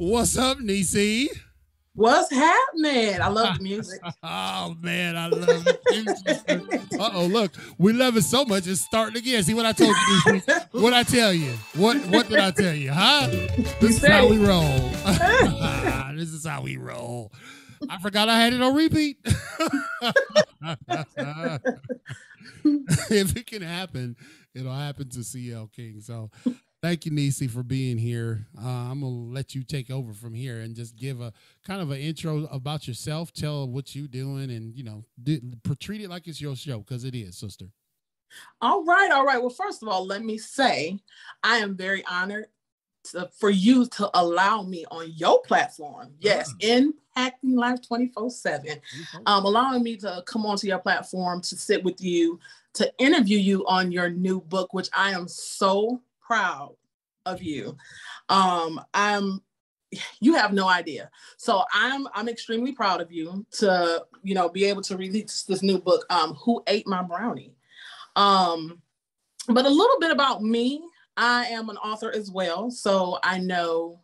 What's up, Neicee? What's happening? I love the music. Oh man, I love it. Uh-oh, look, we love it so much it's starting again. See what I told you, Neicee? What I tell you? What did I tell you? Huh? This is how we roll. This is how we roll. I forgot I had it on repeat. If it can happen, it'll happen to CL King. So thank you, Neicee, for being here. I'm going to let you take over from here and just give a kind of an intro about yourself. Tell what you're doing and, treat it like it's your show because it is, sister. All right. Well, first of all, let me say I am very honored for you to allow me on your platform. Yes, impacting life 24/7. Allowing me to come onto your platform to sit with you, to interview you on your new book, which I am so proud of you. You have no idea. So I'm extremely proud of you to, be able to release this new book, Who Ate My Brownie? But a little bit about me. I am an author as well. So I know,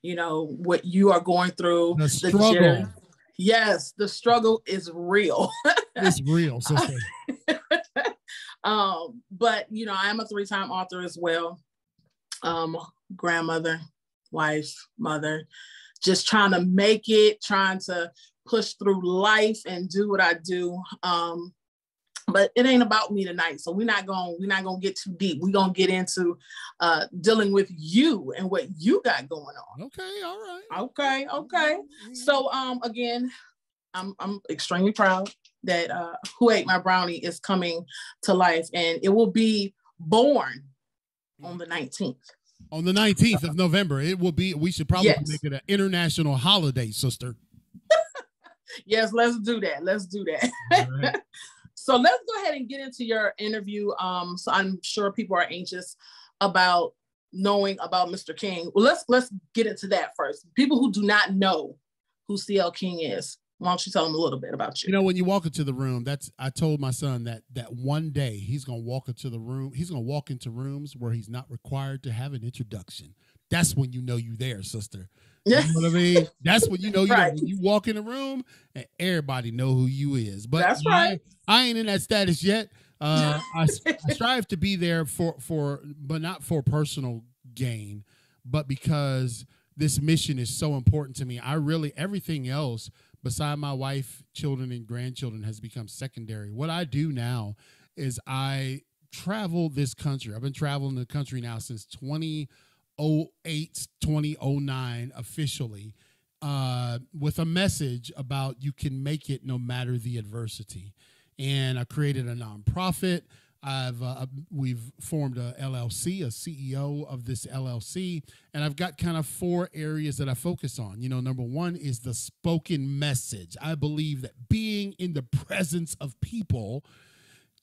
what you are going through. The struggle. Yes, the struggle is real. It's real, sister. But, I am a 3-time author as well. Grandmother, wife, mother, just trying to make it, trying to push through life and do what I do. But it ain't about me tonight. So we're not gonna get too deep. We're gonna get into dealing with you and what you got going on. Okay, all right. Okay. So again, I'm extremely proud that Who Ate My Brownie is coming to life, and it will be born on the 19th. On the 19th of November. It will be, we should probably make it an international holiday, sister. Yes, let's do that. All right. So let's go ahead and get into your interview. So I'm sure people are anxious about knowing about Mr. King. Well, let's get into that first. People who do not know who CL King is, why don't you tell them a little bit about you? When you walk into the room, I told my son that one day he's going to walk into the room. He's going to walk into rooms where he's not required to have an introduction. That's when you know you there, sister. You know what I mean? That's when you know right. When you walk in the room and everybody know who you is. But that's right. I ain't in that status yet. I strive to be there but not for personal gain, but because this mission is so important to me. Everything else beside my wife, children, and grandchildren has become secondary. What I do now is I travel this country. I've been traveling the country now since 2008, 2009 officially, with a message about you can make it no matter the adversity. And I created a nonprofit. We've formed a LLC, a CEO of this LLC, and I've got kind of 4 areas that I focus on. Number 1 is the spoken message. I believe that being in the presence of people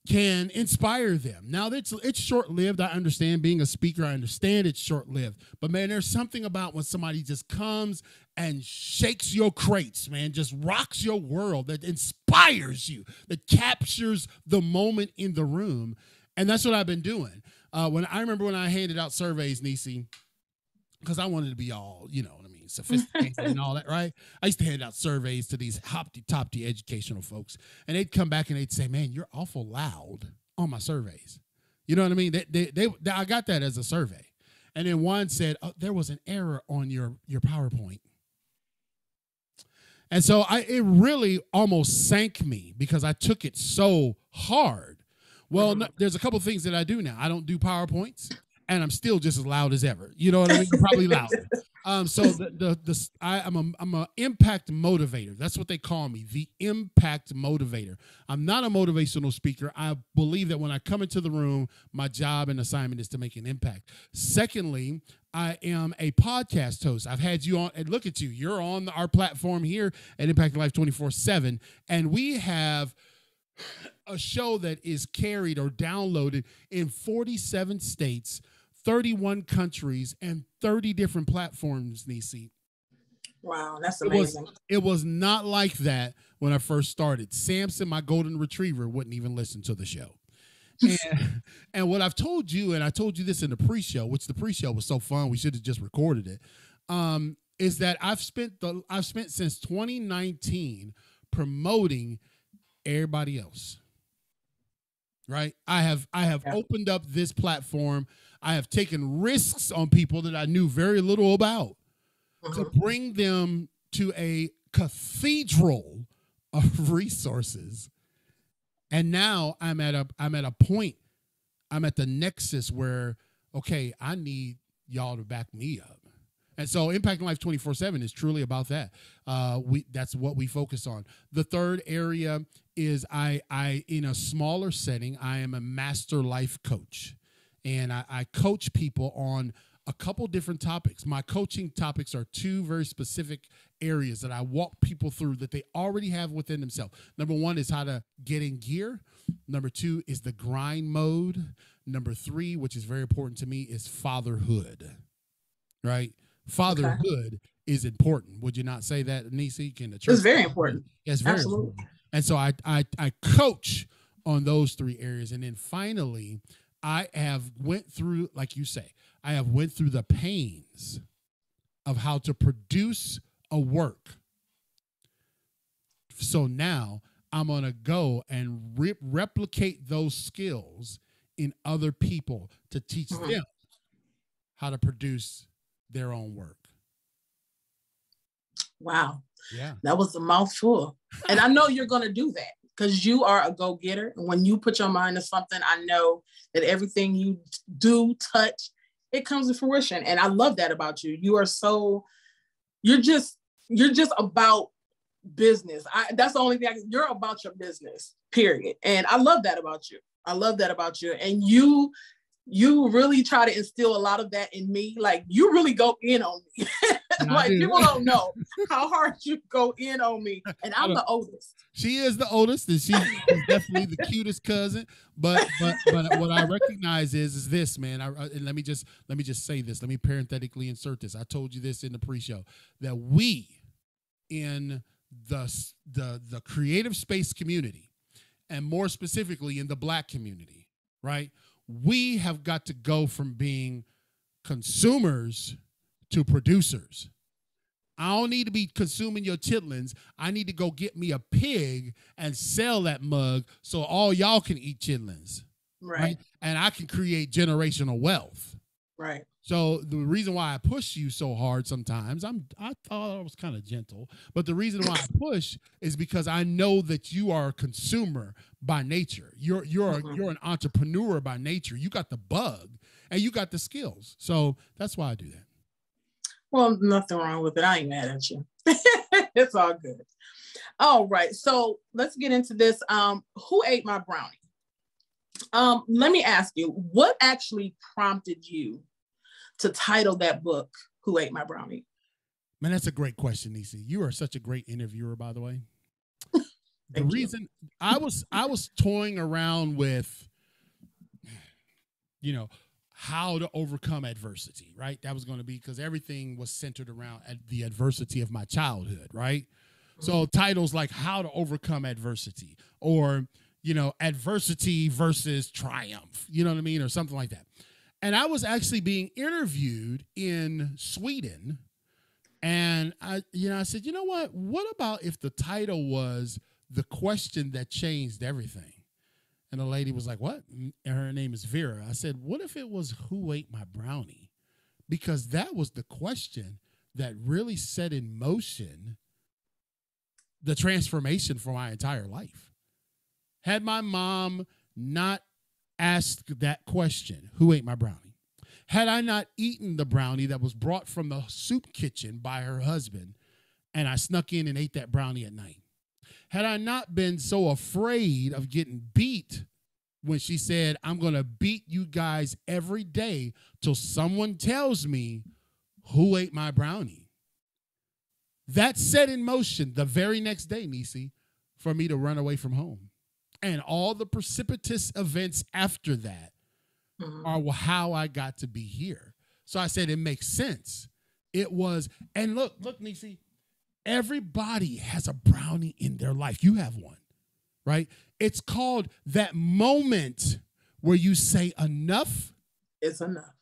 can inspire them. Now, it's short-lived. I understand being a speaker. I understand it's short-lived. But, man, there's something about when somebody just comes and shakes your crates, man, just rocks your world, that inspires you, that captures the moment in the room. And that's what I've been doing. I remember when I handed out surveys, Neicee, because I wanted to be all, sophisticated and all that, right? I used to hand out surveys to these top-tier educational folks, and they'd come back and they'd say, man, you're awful loud on my surveys. You know what I mean? I got that as a survey. And then one said, oh, there was an error on your PowerPoint. And so it really almost sank me because I took it so hard. Well, there's a couple of things that I do now. I don't do PowerPoints, and I'm still just as loud as ever. You know what I mean? Probably louder. So I'm an impact motivator. That's what they call me, the impact motivator. I'm not a motivational speaker. I believe that when I come into the room, my job and assignment is to make an impact. Secondly, I am a podcast host. I've had you on, and look at you. You're on our platform here at Impact Life 24/7, and we have a show that is carried or downloaded in 47 states, 31 countries, and 30 different platforms, Neicee. Wow, that's amazing. It was not like that when I first started. Samson, my golden retriever, wouldn't even listen to the show. And what I've told you, and I told you this in the pre-show, which the pre-show was so fun, we should have just recorded it. is that I've spent since 2019 promoting everybody else. Right? I have opened up this platform. I have taken risks on people that I knew very little about to bring them to a cathedral of resources. And now I'm at a point, I'm at the nexus where, okay, I need y'all to back me up. And so Impacting Life 24/7 is truly about that. That's what we focus on. The third area is I in a smaller setting, I am a master life coach. And I coach people on a couple different topics. My coaching topics are two very specific areas that I walk people through that they already have within themselves. Number one is how to get in gear. Number two is the grind mode. Number three, which is very important to me, is fatherhood. Right? Fatherhood is important. Would you not say that, Neicee? Can the church? It's very important. It's very important. And so I coach on those three areas. And then finally, I have went through, like you say, I have went through the pains of how to produce a work. So now I'm going to go and replicate those skills in other people to teach them how to produce their own work. Wow. Yeah. That was a mouthful. And I know you're going to do that because you are a go-getter. And when you put your mind to something, I know that everything you do, touch, it comes to fruition. And I love that about you. You are you're just about business. That's the only thing you're about your business, period. And I love that about you. And you really try to instill a lot of that in me. Like, you really go in on me. Like, people don't know how hard you go in on me. And I'm the oldest. She is the oldest, and she's definitely the cutest cousin. But what I recognize is this, man. And let me just say this. Let me parenthetically insert this. I told you this in the pre-show, that we in the creative space community, and more specifically in the Black community, right? We have got to go from being consumers to producers. I don't need to be consuming your chitlins. I need to go get me a pig and sell that mug so all y'all can eat chitlins. Right? And I can create generational wealth. Right. So the reason why I push you so hard sometimes, I thought I was kind of gentle, but the reason why I push is because I know that you are a consumer by nature. You're an entrepreneur by nature. You got the bug and you got the skills. So that's why I do that. Well, nothing wrong with it. I ain't mad at you. It's all good. All right. So let's get into this. Who ate my brownie? Let me ask you, what actually prompted you to title that book, Who Ate My Brownie? Man, that's a great question, Neicee. You are such a great interviewer, by the way. The reason I was toying around with, how to overcome adversity, right? That was going to be because everything was centered around the adversity of my childhood, right? So titles like How to Overcome Adversity, or, adversity versus triumph, you know what I mean? Or something like that. And I was actually being interviewed in Sweden. And I said, you know what? What about if the title was The Question That Changed Everything? And the lady was like, what? And her name is Vera. I said, what if it was Who Ate My Brownie? Because that was the question that really set in motion the transformation for my entire life. Had my mom not asked that question, who ate my brownie? Had I not eaten the brownie that was brought from the soup kitchen by her husband, and I snuck in and ate that brownie at night? Had I not been so afraid of getting beat when she said, I'm going to beat you guys every day till someone tells me who ate my brownie? That set in motion the very next day, Neicee, for me to run away from home. And all the precipitous events after that are how I got to be here. So I said, it makes sense. It was, and look, Neicee, everybody has a brownie in their life. You have one, right? It's called that moment where you say enough is enough.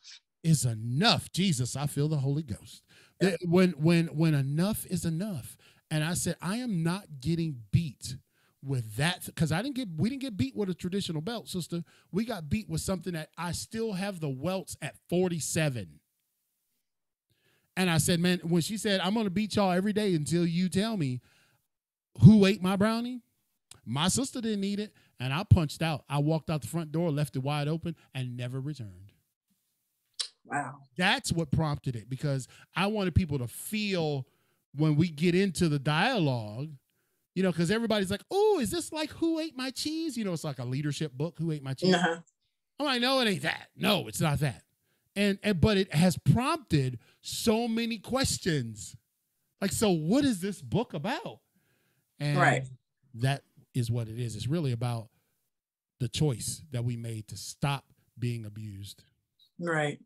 Is enough. Jesus, I feel the Holy Ghost. Yeah. When enough is enough. And I said, I am not getting beat with that, because we didn't get beat with a traditional belt, sister. We got beat with something that I still have the welts at 47. And I said, man, when she said, I'm going to beat y'all every day until you tell me who ate my brownie, my sister didn't eat it. And I punched out. I walked out the front door, left it wide open, and never returned. Wow. That's what prompted it, because I wanted people to feel when we get into the dialogue, you know, because everybody's like, oh, is this like Who Ate My Cheese? You know, it's like a leadership book, Who Ate My Cheese? Uh-huh. I'm like, no, it ain't that. No, it's not that. But it has prompted so many questions. Like, so what is this book about? And right. That is what it is. It's really about the choice that we made to stop being abused. Right.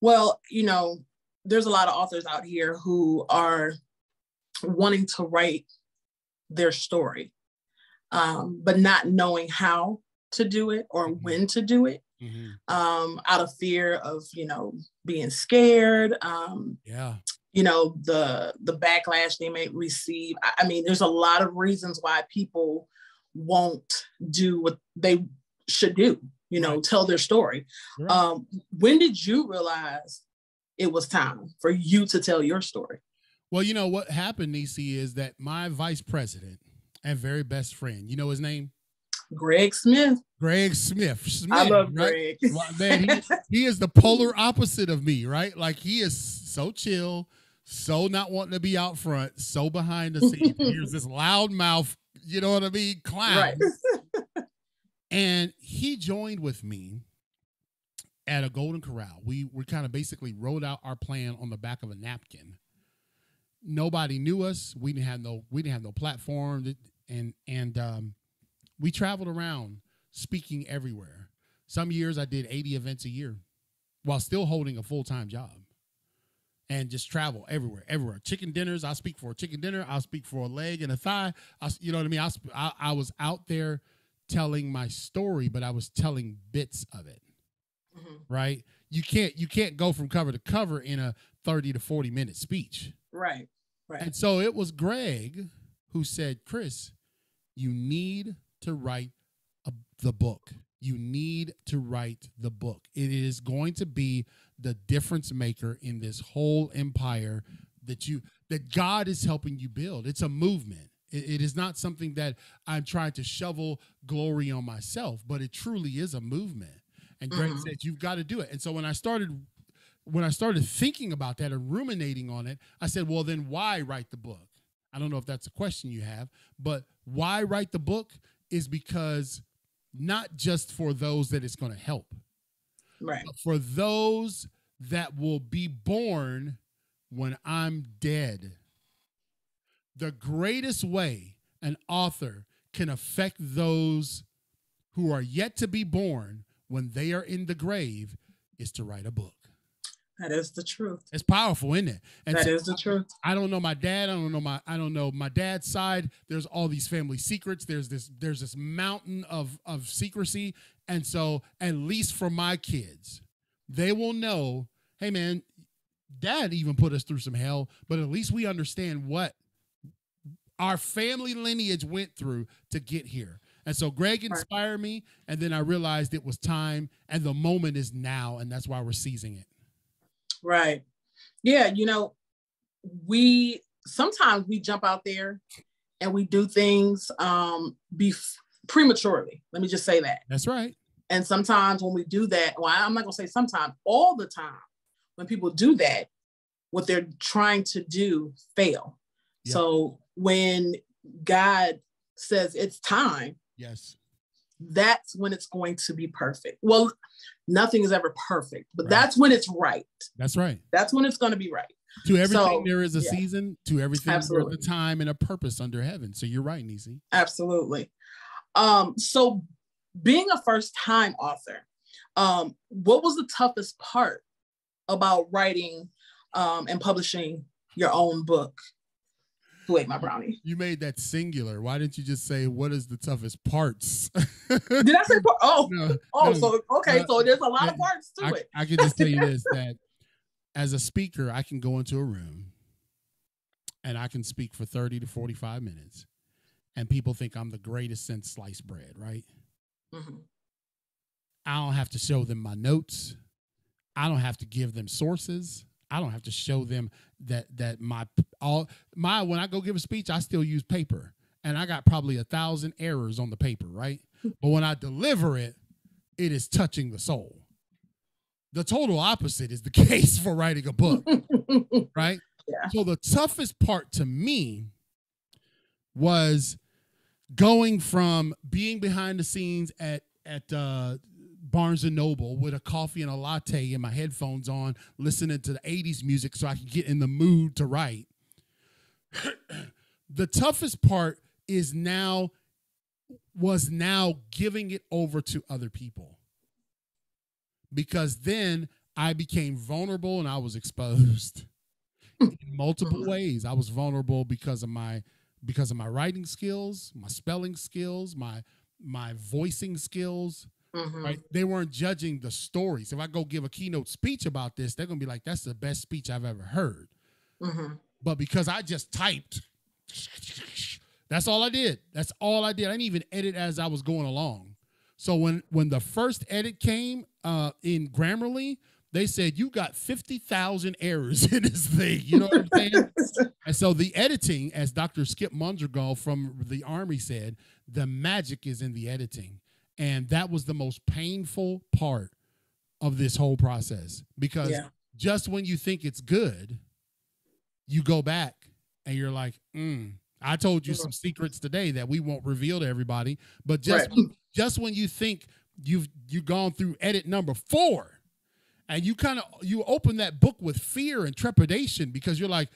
Well, you know, there's a lot of authors out here who are wanting to write their story, but not knowing how to do it or when to do it, out of fear of, you know, being scared. You know, the backlash they may receive. I mean, there's a lot of reasons why people won't do what they should do, you know, tell their story. Right. When did you realize it was time for you to tell your story? Well, you know what happened, Neicee, is that my vice president and very best friend, you know his name? Greg Smith. Greg Smith. I love Greg. Well, man, he is the polar opposite of me, right? Like, he is so chill, so not wanting to be out front, so behind the scenes. Here's this loudmouth, you know what I mean, clown. Right. And he joined with me at a Golden Corral. We kind of basically wrote out our plan on the back of a napkin. Nobody knew us. We didn't have no platform, and we traveled around speaking everywhere. Some years I did 80 events a year while still holding a full-time job, and just travel everywhere. Chicken dinners. I'll speak for a chicken dinner. I'll speak for a leg and a thigh. You know what I mean? I was out there telling my story, but I was telling bits of it. Right? You can't go from cover to cover in a 30 to 40 minute speech. Right. And so it was Greg who said, Chris, you need to write the book. You need to write the book. It is going to be the difference maker in this whole empire that God is helping you build. It's a movement. It is not something that I'm trying to shovel glory on myself, but it truly is a movement. And Greg said, you've got to do it. And so when I started thinking about that and ruminating on it, I said, well, then why write the book? I don't know if that's a question you have, but why write the book is because not just for those that it's going to help, right? But for those that will be born when I'm dead. The greatest way an author can affect those who are yet to be born when they are in the grave is to write a book. That is the truth. It's powerful, isn't it? And that is the truth. I don't know my dad. I don't know my dad's side. There's all these family secrets. There's this mountain of secrecy. And so at least for my kids, they will know, hey man, dad even put us through some hell, but at least we understand what our family lineage went through to get here. And so Greg inspired me, and then I realized it was time, and the moment is now, and that's why we're seizing it. Right. Yeah, you know, sometimes we jump out there and we do things prematurely. Let me just say that. That's right. And sometimes when we do that, well, I'm not going to say sometimes, all the time, when people do that, what they're trying to do fail. Yep. So when God says it's time, yes, that's when it's going to be perfect. Well, nothing is ever perfect, but that's when it's right. That's right. That's when it's going to be right. To everything there is a season, to everything there is a time and a purpose under heaven. So you're right, Neicee. Absolutely. So being a first-time author, what was the toughest part about writing and publishing your own book, Who Ate My Brownie? You made that singular. Why didn't you just say, what is the toughest parts? Did I say part? Oh, no, so, okay. So there's a lot of parts to it. I can just tell you this, that as a speaker, I can go into a room and I can speak for 30 to 45 minutes and people think I'm the greatest since sliced bread, right? Mm-hmm. I don't have to show them my notes. I don't have to give them sources. I don't have to show them that when I go give a speech, I still use paper. And I got probably 1,000 errors on the paper, right? But when I deliver it, it is touching the soul. The total opposite is the case for writing a book, right? Yeah. So the toughest part to me was going from being behind the scenes at Barnes & Noble with a coffee and a latte and my headphones on, listening to the 80s music so I could get in the mood to write. The toughest part was now giving it over to other people. Because then I became vulnerable and I was exposed in multiple ways. I was vulnerable because of my writing skills, my spelling skills, my voicing skills. Mm-hmm. Right? They weren't judging the stories. If I go give a keynote speech about this, they're gonna be like, "That's the best speech I've ever heard." Mm-hmm. But because I just typed, that's all I did. That's all I did. I didn't even edit as I was going along. So when the first edit came in Grammarly, they said, you got 50,000 errors in this thing. You know what I'm saying? And so the editing, as Dr. Skip Mundergall from the Army said, the magic is in the editing. And that was the most painful part of this whole process. Because just when you think it's good, you go back and you're like, I told you some secrets today that we won't reveal to everybody. But just when you think you've gone through edit number 4, and you open that book with fear and trepidation because you're like,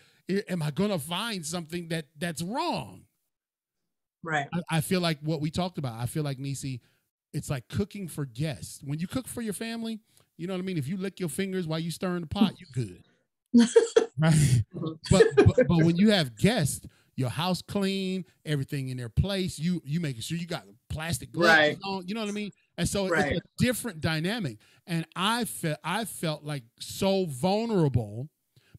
am I going to find something that's wrong? Right. I feel like what we talked about. I feel like, Neicee, it's like cooking for guests. When you cook for your family, you know what I mean? If you lick your fingers while you stir in the pot, you're good. Right? But when you have guests, your house clean, everything in their place, you making sure you got plastic gloves on, you know what I mean? And so it's a different dynamic. And I felt like so vulnerable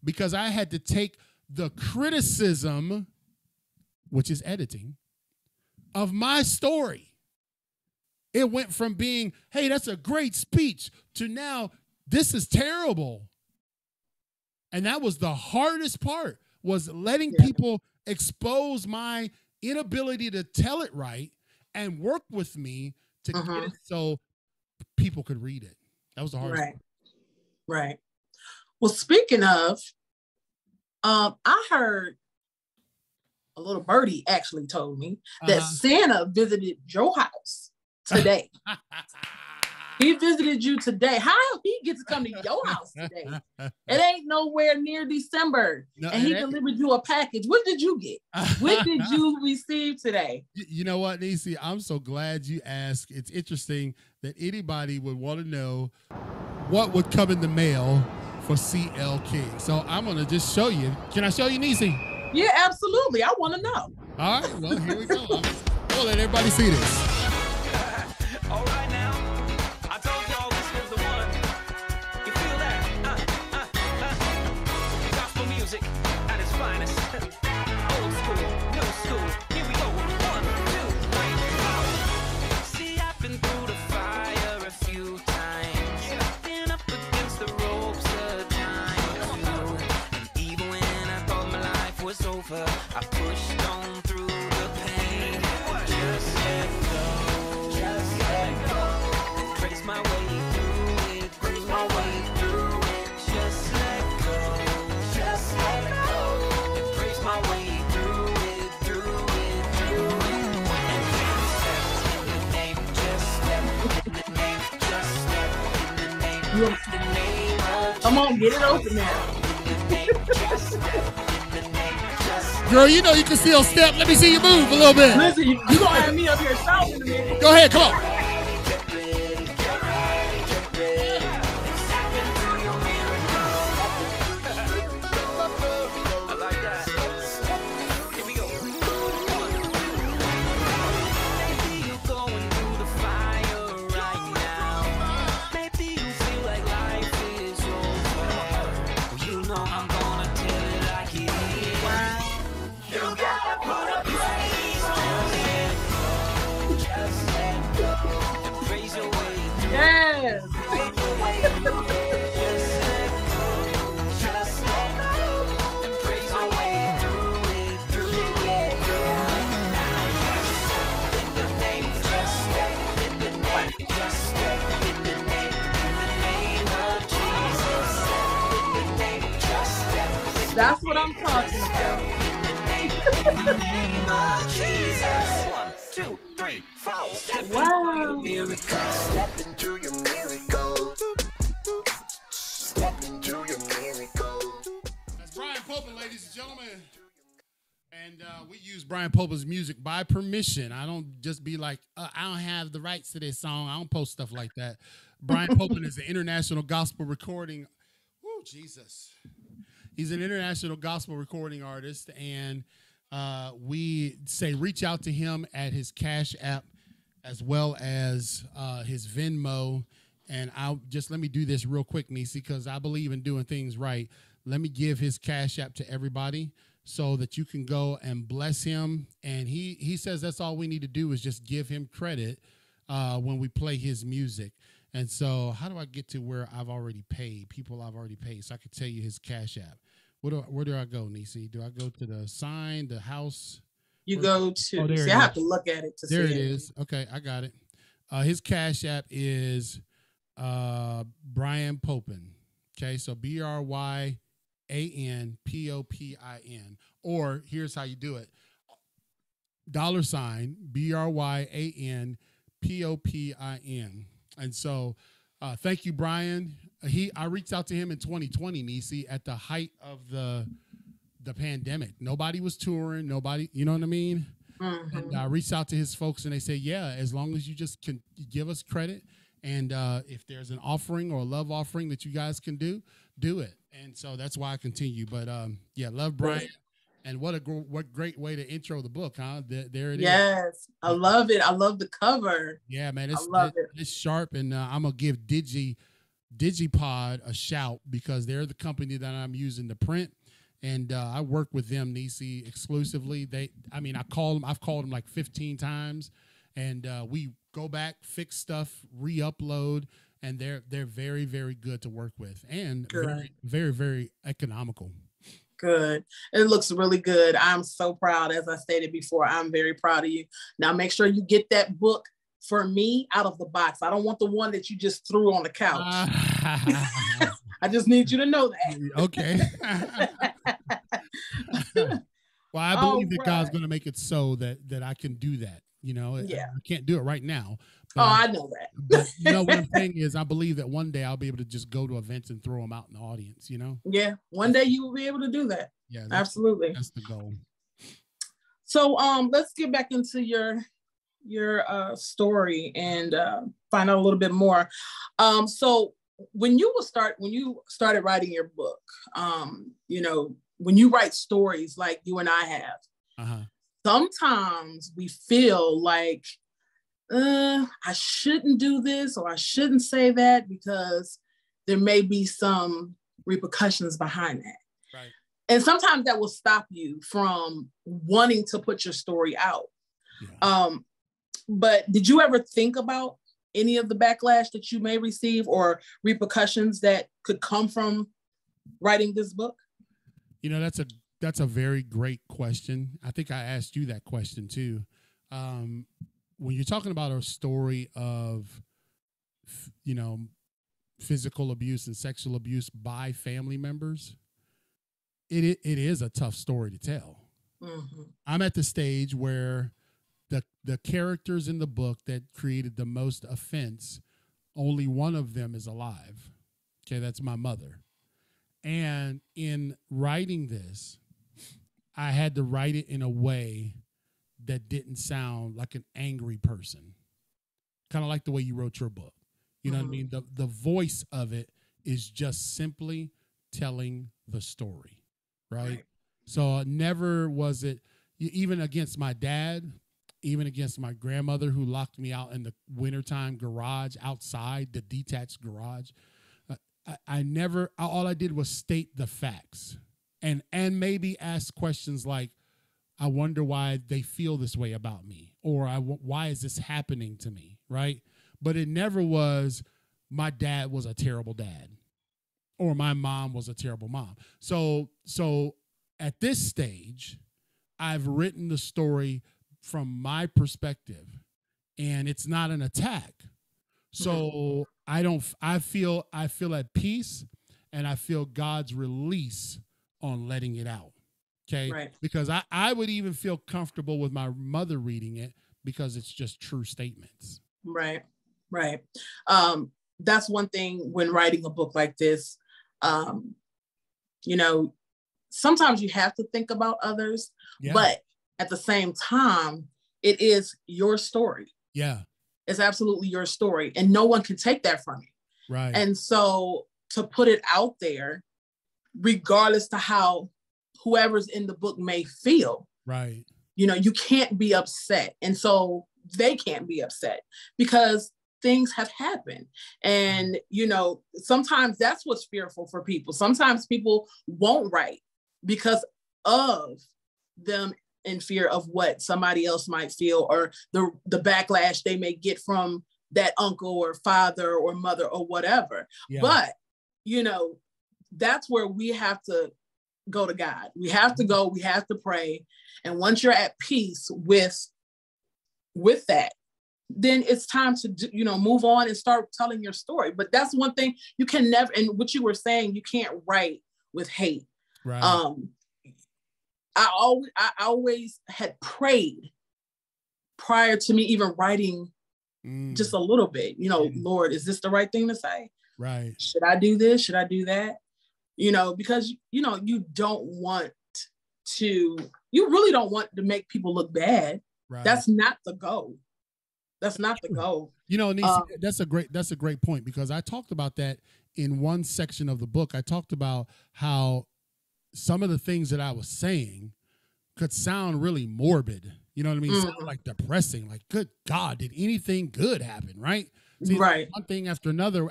because I had to take the criticism, which is editing, of my story. It went from being, hey, that's a great speech, to now, this is terrible. And that was the hardest part, was letting people expose my inability to tell it right and work with me to get it so people could read it. That was the hardest part. Right. Well, speaking of, I heard a little birdie actually told me that Santa visited your house today. He visited you today. How he gets to come to your house today? It ain't nowhere near December. No, and he delivered you a package. What did you get? What did you receive today? You know what, Neicee? I'm so glad you asked. It's interesting that anybody would want to know what would come in the mail for CL King. So I'm going to just show you. Can I show you, Neicee? Yeah, absolutely. I want to know. All right. Well, here we go. We'll let everybody see this. All right now. I told y'all this was the one. You feel that? Gospel music at its finest. Old school, new school. Here we go. 1, 2, 3. See, I've been through the fire a few times. Been up against the ropes a time or two. And even when I thought my life was over, I pushed on through the pain. Just let go. Just let go. Trace my way through it. Trace my way through it. Just let go. Just let go. And trace my way through it. Through it. Through it. And just step in the name. Just step in the name. Just step in the name. The name of. Come on, get it open now. Just step in the name. Just Girl, you know you can still step. Let me see you move a little bit. Listen, you gonna have me up here shouting in a minute. Go ahead, come on. That's what I'm talking about. One, two, three, four. Wow. Step into your miracle. Step into your miracle. That's Brian Popen, ladies and gentlemen. And we use Brian Popen's music by permission. I don't just be like, I don't have the rights to this song. I don't post stuff like that. Brian Popen is an international gospel recording. Woo, Jesus. He's an international gospel recording artist, and we say reach out to him at his Cash App as well as his Venmo. And let me do this real quick, Neicee, because I believe in doing things right. Let me give his Cash App to everybody so that you can go and bless him. And he says that's all we need to do is just give him credit when we play his music. And so how do I get to where I've already paid, people I've already paid, so I can tell you his Cash App? Where do I go, Neicee? Do I go to the sign, the house? You go to, there see, it I have is. to look at it to There see it is. Okay, I got it. His Cash App is Brian Popen. Okay, so BRYANPOPIN. Or here's how you do it. $BRYANPOPIN. And so thank you, Brian. I reached out to him in 2020, Neicee, at the height of the pandemic. Nobody was touring. Nobody, you know what I mean? Mm-hmm. And I reached out to his folks, and they said, yeah, as long as you just can give us credit, and if there's an offering or a love offering that you guys can do it. And so that's why I continue. But yeah, love Brian. And what great way to intro the book, huh? There it is. Yes, I love it. I love the cover. Yeah, man, it's sharp, and I'm gonna give Digipod a shout because they're the company that I'm using to print, and I work with them, Neicee, exclusively. I've called them like 15 times, and we go back, fix stuff, re-upload, and they're very, very good to work with, and very, very, very economical. Good. It looks really good. I'm so proud. As I stated before, I'm very proud of you. Now make sure you get that book for me out of the box. I don't want the one that you just threw on the couch. I just need you to know that. Okay. Well, I believe that God's going to make it so that I can do that. You know, yeah. I can't do it right now. I know that. But you know what I'm saying is I believe that one day I'll be able to just go to events and throw them out in the audience, you know? Yeah. One day you will be able to do that. Yeah. Absolutely. That's the goal. So let's get back into your story and find out a little bit more. So when you started writing your book, you know, when you write stories like you and I have, sometimes we feel like, I shouldn't do this or I shouldn't say that because there may be some repercussions behind that. Right. And sometimes that will stop you from wanting to put your story out. Yeah. But did you ever think about any of the backlash that you may receive or repercussions that could come from writing this book? You know, that's a very great question. I think I asked you that question too. When you're talking about a story of, you know, physical abuse and sexual abuse by family members, it is a tough story to tell. Mm-hmm. I'm at the stage where the characters in the book that created the most offense, only one of them is alive. Okay, that's my mother. And in writing this, I had to write it in a way that didn't sound like an angry person, kind of like the way you wrote your book. You know what I mean? The voice of it is just simply telling the story, right? So never was it, even against my dad, even against my grandmother who locked me out in the wintertime garage outside, the detached garage. All I did was state the facts and maybe ask questions like, I wonder why they feel this way about me, or why is this happening to me, right? But it never was, my dad was a terrible dad or my mom was a terrible mom. So at this stage, I've written the story from my perspective, and it's not an attack. So I feel at peace, and I feel God's release on letting it out. Okay. Right. Because I would even feel comfortable with my mother reading it because it's just true statements. Right. Right. That's one thing when writing a book like this. You know, sometimes you have to think about others, but at the same time, it is your story. Yeah. It's absolutely your story, and no one can take that from you. Right. And so to put it out there, regardless to how whoever's in the book may feel, right. You know, you can't be upset. And so they can't be upset because things have happened. And, you know, sometimes that's what's fearful for people. Sometimes people won't write because of them in fear of what somebody else might feel or the backlash they may get from that uncle or father or mother or whatever. Yeah. But, you know, that's where we have to go to God. We have to pray. And once you're at peace with that, then it's time to, you know, move on and start telling your story. But that's one thing you can never, and what you were saying, you can't write with hate. Right. I always had prayed prior to me even writing just a little bit, you know, Lord, is this the right thing to say? Right. Should I do this? Should I do that? You know, because, you know, you really don't want to make people look bad. Right. That's not the goal. That's not the goal. You know, Neicee, that's a great point, because I talked about that in one section of the book. I talked about how some of the things that I was saying could sound really morbid. You know what I mean? Sound like depressing. Like, good God, did anything good happen? Right. See, right. One thing after another.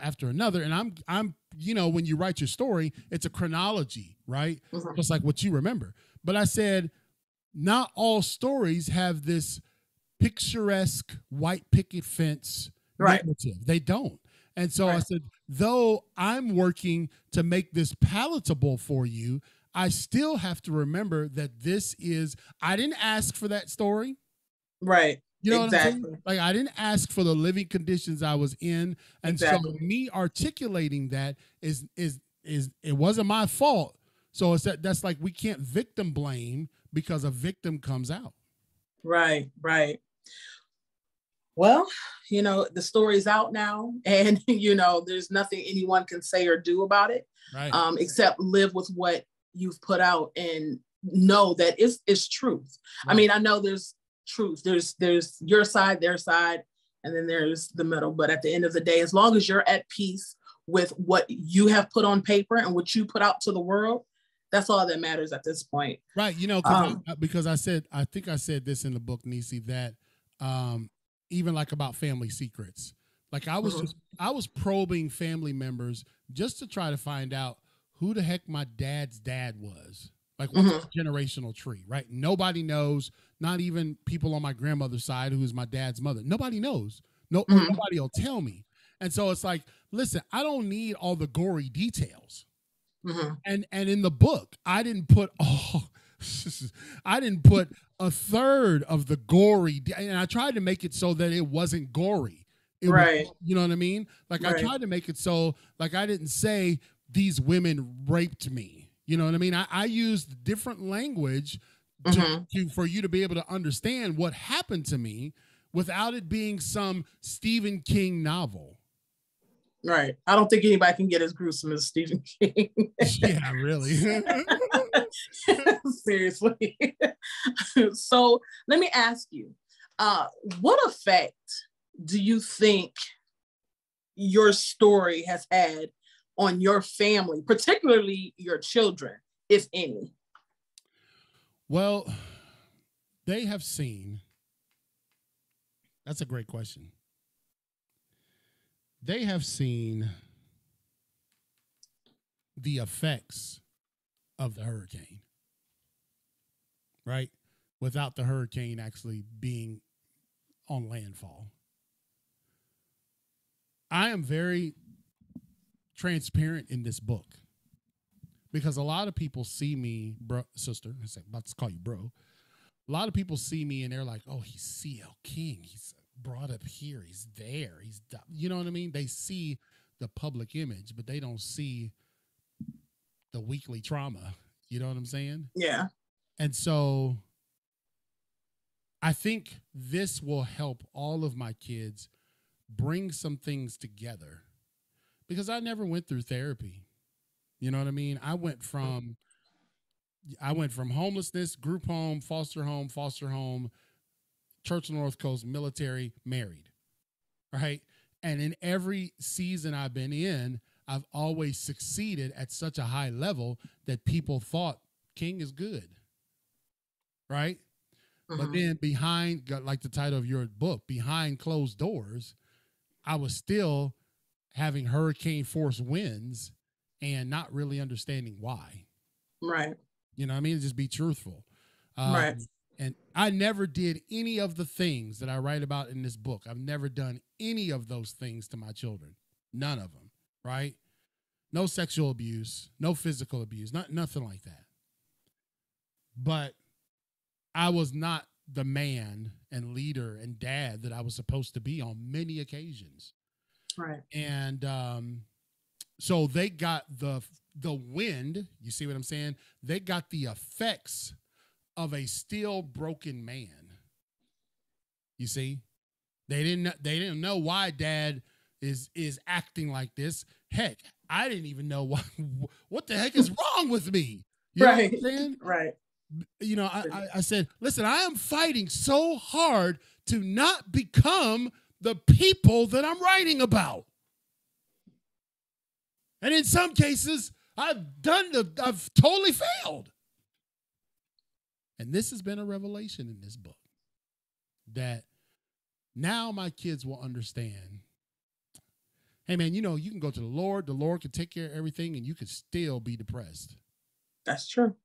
And I'm, you know, when you write your story, it's a chronology, right? Just like what you remember. But I said, not all stories have this picturesque white picket fence narrative. They don't. And so I said, though I'm working to make this palatable for you, I still have to remember that I didn't ask for that story. Right. You know what I'm saying? Like, I didn't ask for the living conditions I was in. And so me articulating that is it wasn't my fault. So it's that's like, we can't victim blame because a victim comes out. Right. Well, you know, the story's out now, and, you know, there's nothing anyone can say or do about it, except live with what you've put out and know that it's truth. Right. I mean, I know there's truth. There's your side, their side, and then there's the middle. But at the end of the day, as long as you're at peace with what you have put on paper and what you put out to the world, that's all that matters at this point. Right. You know, because I think I said this in the book, Neicee, that even like about family secrets, like I was probing family members just to try to find out who the heck my dad's dad was. Like, what's a generational tree, right? Nobody knows, not even people on my grandmother's side, who is my dad's mother. Nobody knows. Nobody will tell me. And so it's like, listen, I don't need all the gory details. And in the book, I didn't put a third of the gory, and I tried to make it so that it wasn't gory. It was, you know what I mean? Like, I tried to make it so, like, I didn't say these women raped me. You know what I mean? I used different language for you to be able to understand what happened to me without it being some Stephen King novel. Right. I don't think anybody can get as gruesome as Stephen King. Yeah, really. Seriously. So let me ask you, what effect do you think your story has had on your family, particularly your children, if any? Well, they have seen. That's a great question. They have seen the effects of the hurricane, right? Without the hurricane actually being on landfall. I am very transparent in this book because a lot of people see me, bro, sister. I'm about to call you bro. A lot of people see me and they're like, "Oh, he's CL King. He's brought up here. He's there. You know what I mean?" They see the public image, but they don't see the weekly trauma. You know what I'm saying? Yeah. And so I think this will help all of my kids bring some things together because I never went through therapy. You know what I mean? I went from homelessness, group home, foster home, Church of the North Coast, military, married. Right? And in every season I've been in, I've always succeeded at such a high level that people thought King is good. Right? But then behind, like the title of your book, behind closed doors, I was still having hurricane force winds and not really understanding why. Right. You know what I mean? Just be truthful. Right. And I never did any of the things that I write about in this book. I've never done any of those things to my children. None of them. Right? No sexual abuse, no physical abuse, nothing like that. But I was not the man and leader and dad that I was supposed to be on many occasions. Right. And so they got the wind, you see what I'm saying? They got the effects of a still broken man. You see? They didn't know why dad is acting like this. Heck, I didn't even know what the heck is wrong with me. You know what I'm saying? Right. You know, I said, listen, I am fighting so hard to not become the people that I'm writing about. And in some cases, I've totally failed. And this has been a revelation in this book that now my kids will understand. Hey, man, you know, you can go to the Lord can take care of everything, and you can still be depressed. That's true.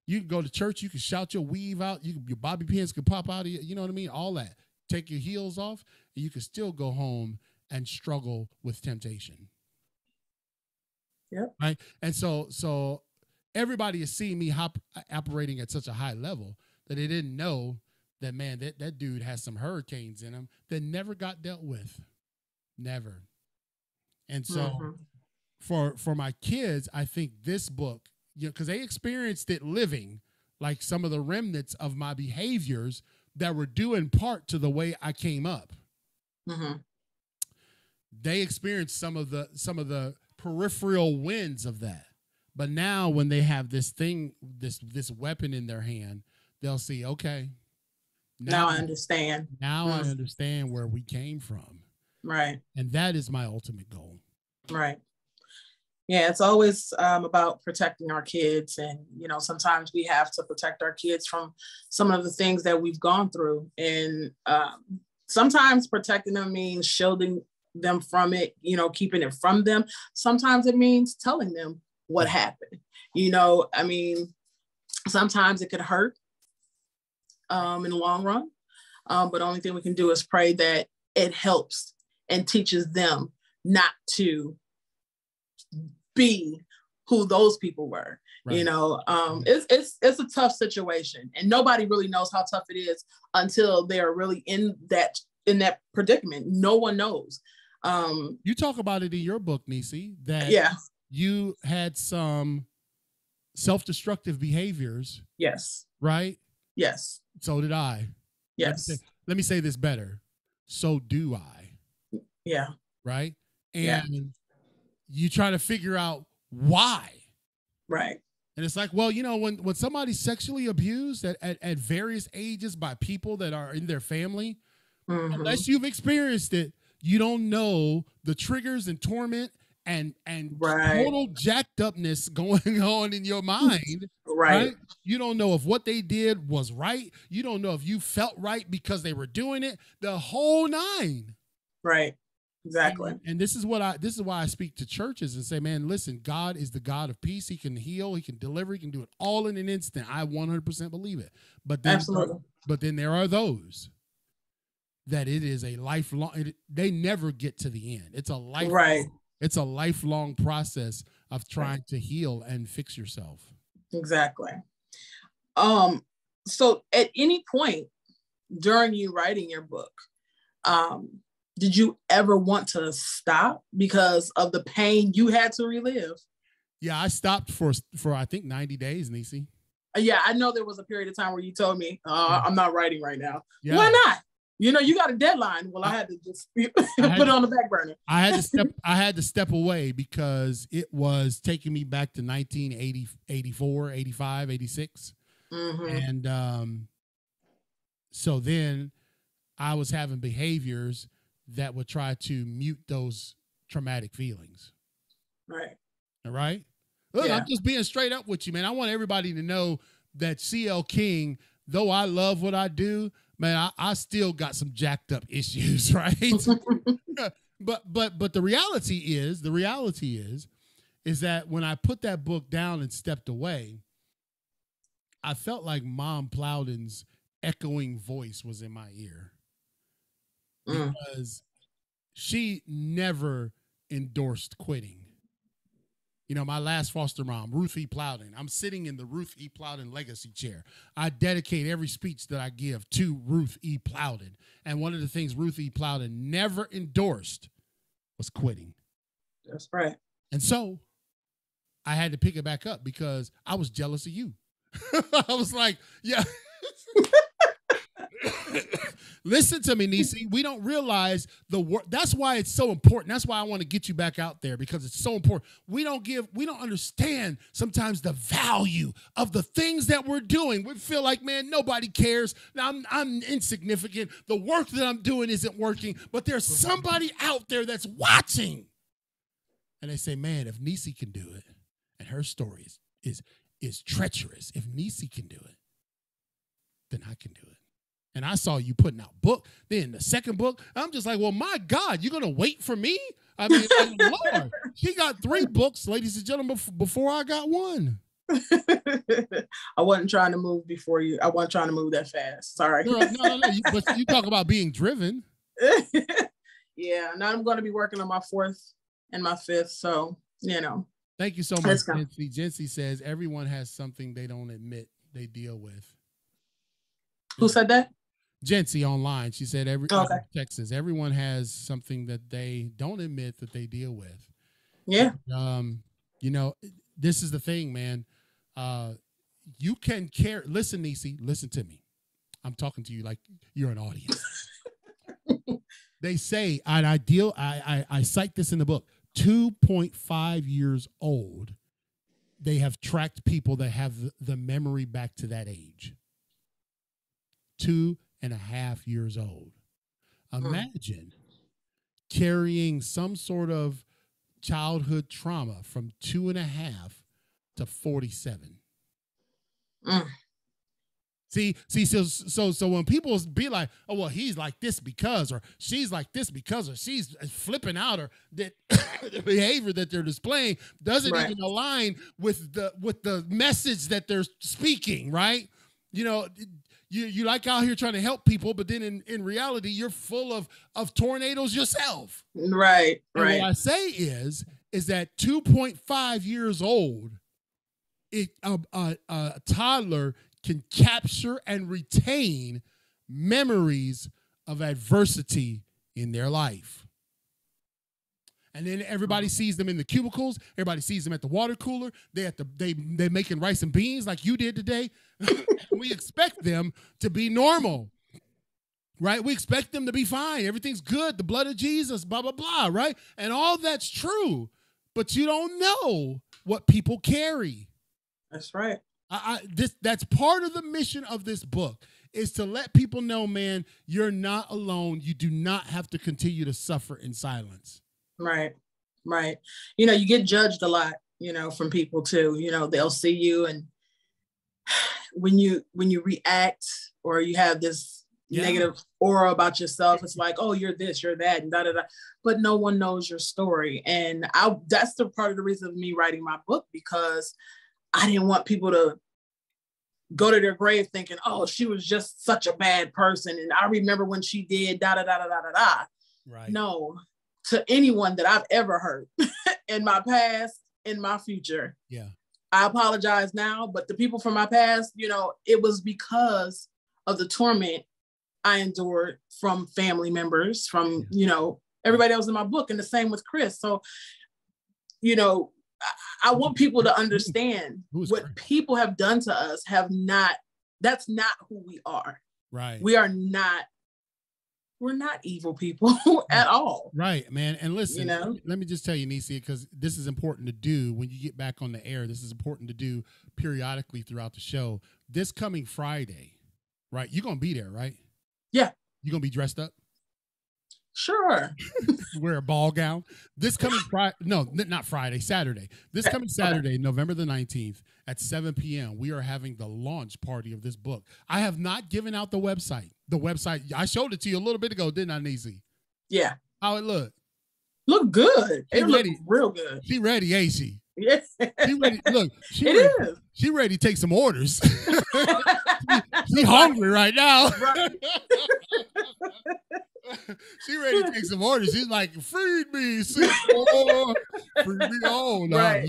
You can go to church, you can shout your weave out, your bobby pins can pop out of you know what I mean? All that. Take your heels off, and you can still go home and struggle with temptation. Yep. Right? And so everybody is seeing me operating at such a high level that they didn't know that, man, that dude has some hurricanes in him that never got dealt with. Never. And so for my kids, I think this book, you know, because they experienced it living, like some of the remnants of my behaviors that were due in part to the way I came up. They experienced some of the peripheral wins of that. But now when they have this thing, this weapon in their hand, they'll see, okay, now I understand. Now I understand where we came from. Right. And that is my ultimate goal. Right. Yeah, it's always about protecting our kids. And, you know, sometimes we have to protect our kids from some of the things that we've gone through. And sometimes protecting them means shielding them from it, you know, keeping it from them. Sometimes it means telling them what happened. You know, I mean, sometimes it could hurt in the long run. But the only thing we can do is pray that it helps and teaches them not to be who those people were. Right. You know, it's a tough situation, and nobody really knows how tough it is until they are really in that predicament. No one knows. You talk about it in your book, Neicee, that you had some self-destructive behaviors. Yes. Right? Yes. So did I. Yes. Let me say this better. So do I. Yeah. Right? And you try to figure out why. Right. And it's like, well, you know, when somebody's sexually abused at various ages by people that are in their family, unless you've experienced it, you don't know the triggers and torment and total jacked upness going on in your mind. Right. You don't know if what they did was right. You don't know if you felt right because they were doing it. The whole nine. Right. Exactly. And this is why I speak to churches and say, man, listen, God is the God of peace. He can heal, he can deliver, he can do it all in an instant. I 100% believe it. But then there are those that it is a lifelong, they never get to the end. It's a lifelong. Right. It's a lifelong process of trying to heal and fix yourself. Exactly. So at any point during you writing your book, did you ever want to stop because of the pain you had to relive? Yeah, I stopped for I think 90 days, Neicee. Yeah, I know there was a period of time where you told me, I'm not writing right now. Yeah. Why not? You got a deadline. Well, I had to just put it on the back burner. I had to step away because it was taking me back to 1980, 84, 85, 86. Mm-hmm. And so then I was having behaviors that would try to mute those traumatic feelings. Right. All right. Look, Yeah. I'm just being straight up with you, man. I want everybody to know that CL King, though I love what I do, man, I still got some jacked up issues, right? but the reality is that when I put that book down and stepped away, I felt like Mom Plowden's echoing voice was in my ear because she never endorsed quitting. You know, my last foster mom, Ruth E. Plowden. I'm sitting in the Ruth E. Plowden legacy chair. I dedicate every speech that I give to Ruth E. Plowden. And one of the things Ruth E. Plowden never endorsed was quitting. That's right. And so I had to pick it back up because I was jealous of you. I was like, yeah. Listen to me, Neicee. We don't realize the work. That's why it's so important. That's why I want to get you back out there, because it's so important. We don't understand sometimes the value of the things that we're doing. We feel like, man, nobody cares. Now I'm insignificant. The work that I'm doing isn't working, but there's somebody out there that's watching. And they say, man, if Neicee can do it, and her story is treacherous, if Neicee can do it, then I can do it. And I saw you putting out book. Then the second book, I'm just like, well, my God, you're going to wait for me? I mean, Lord, she got 3 books, ladies and gentlemen, before I got one. I wasn't trying to move before you. I wasn't trying to move that fast. Sorry. No. But you talk about being driven. Yeah. Now I'm going to be working on my 4th and my 5th. So, Thank you so much, Neicee. Jency says everyone has something they don't admit they deal with. Who said that? Jency online. She said Texas, everyone has something that they don't admit that they deal with. Yeah. This is the thing, man. You can care. Listen, Neicee, listen to me. I'm talking to you like you're an audience. They say, and I cite this in the book, 2.5 years old, they have tracked people that have the memory back to that age. 2.5 years old. Imagine carrying some sort of childhood trauma from 2.5 to 47. See, so when people be like, oh, well, he's like this because, or she's like this because, or she's flipping out, or that the behavior that they're displaying doesn't even align with the message that they're speaking, right? You like out here trying to help people, but then in reality, you're full of tornadoes yourself. Right. And what I say is that 2.5 years old, a toddler can capture and retain memories of adversity in their life. And then everybody sees them in the cubicles. Everybody sees them at the water cooler. They're making rice and beans like you did today. We expect them to be normal, right? We expect them to be fine. Everything's good. The blood of Jesus, blah, blah, blah, right? And all that's true, but you don't know what people carry. That's right. That's part of the mission of this book, is to let people know, man, you're not alone. You do not have to continue to suffer in silence. Right. You get judged a lot, from people too. They'll see you, and when you react or you have this negative aura about yourself, it's like, oh, you're this, you're that, and da da da. But no one knows your story, and that's the part of the reason of me writing my book, because I didn't want people to go to their grave thinking, oh, she was just such a bad person, and I remember when she did da da da da da da da. Right. No. to anyone that I've ever hurt in my past, in my future. Yeah. I apologize now, but the people from my past, you know, it was because of the torment I endured from family members, from, you know, everybody else in my book, and the same with Chris. So, you know, I want people to understand what people have done to us that's not who we are. Right. We're not evil people at all. Right, man. And listen, you know? let me just tell you, Neicee, because this is important to do when you get back on the air. This is important to do periodically throughout the show. This coming Friday, right? You're going to be there, right? Yeah. You're going to be dressed up? Sure. Wear a ball gown. This coming Friday, no, not Friday, Saturday. This coming Saturday, November the 19th at 7 p.m., we are having the launch party of this book. I have not given out the website. The website, I showed it to you a little bit ago, didn't I, Neicee? Yeah. How it look? Look good. It looked real good. She ready, ain't she? Yes. She ready. Look, is. She ready to take some orders. she hungry right now. Right. She ready to take some orders. She's like, feed me, oh, feed me on, right?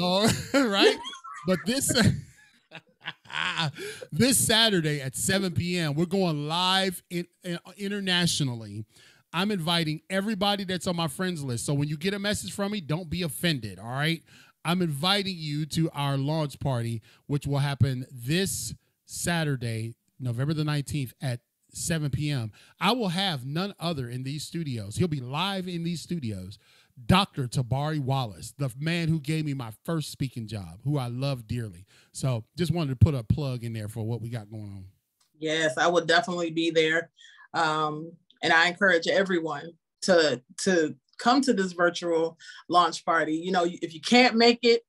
Right? But this Saturday at 7 p.m., we're going live internationally. I'm inviting everybody that's on my friends list. So when you get a message from me, don't be offended, all right? I'm inviting you to our launch party, which will happen this Saturday, November the 19th at 7 p.m. I will have none other in these studios. He'll be live in these studios. Dr. Tabari Wallace, the man who gave me my first speaking job, who I love dearly. So just wanted to put a plug in there for what we got going on. Yes, I would definitely be there. And I encourage everyone to come to this virtual launch party. You know, if you can't make it,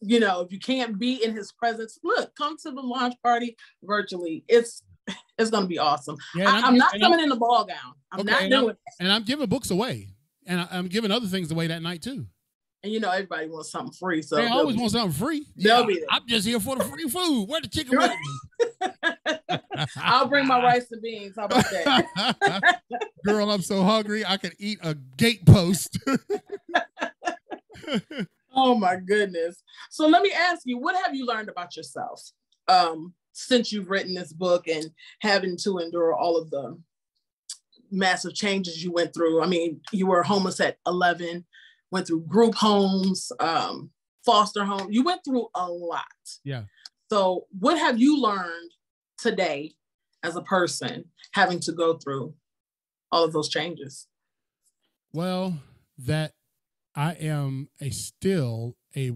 you know, if you can't be in his presence, look, come to the launch party virtually. It's going to be awesome. Yeah, I'm not coming in the ball gown. I'm not doing it. And I'm giving books away. And I'm giving other things away that night too. And you know, everybody wants something free. So they always want something free. They'll be there. I'm just here for the free food. Where the chicken with me? I'll bring my rice and beans. How about that? Girl, I'm so hungry. I could eat a gate post. Oh my goodness. So let me ask you, what have you learned about yourself since you've written this book and having to endure all of the massive changes you went through? I mean, you were homeless at 11, went through group homes, foster homes. You went through a lot. Yeah. So what have you learned today as a person having to go through all of those changes? Well, that I am still a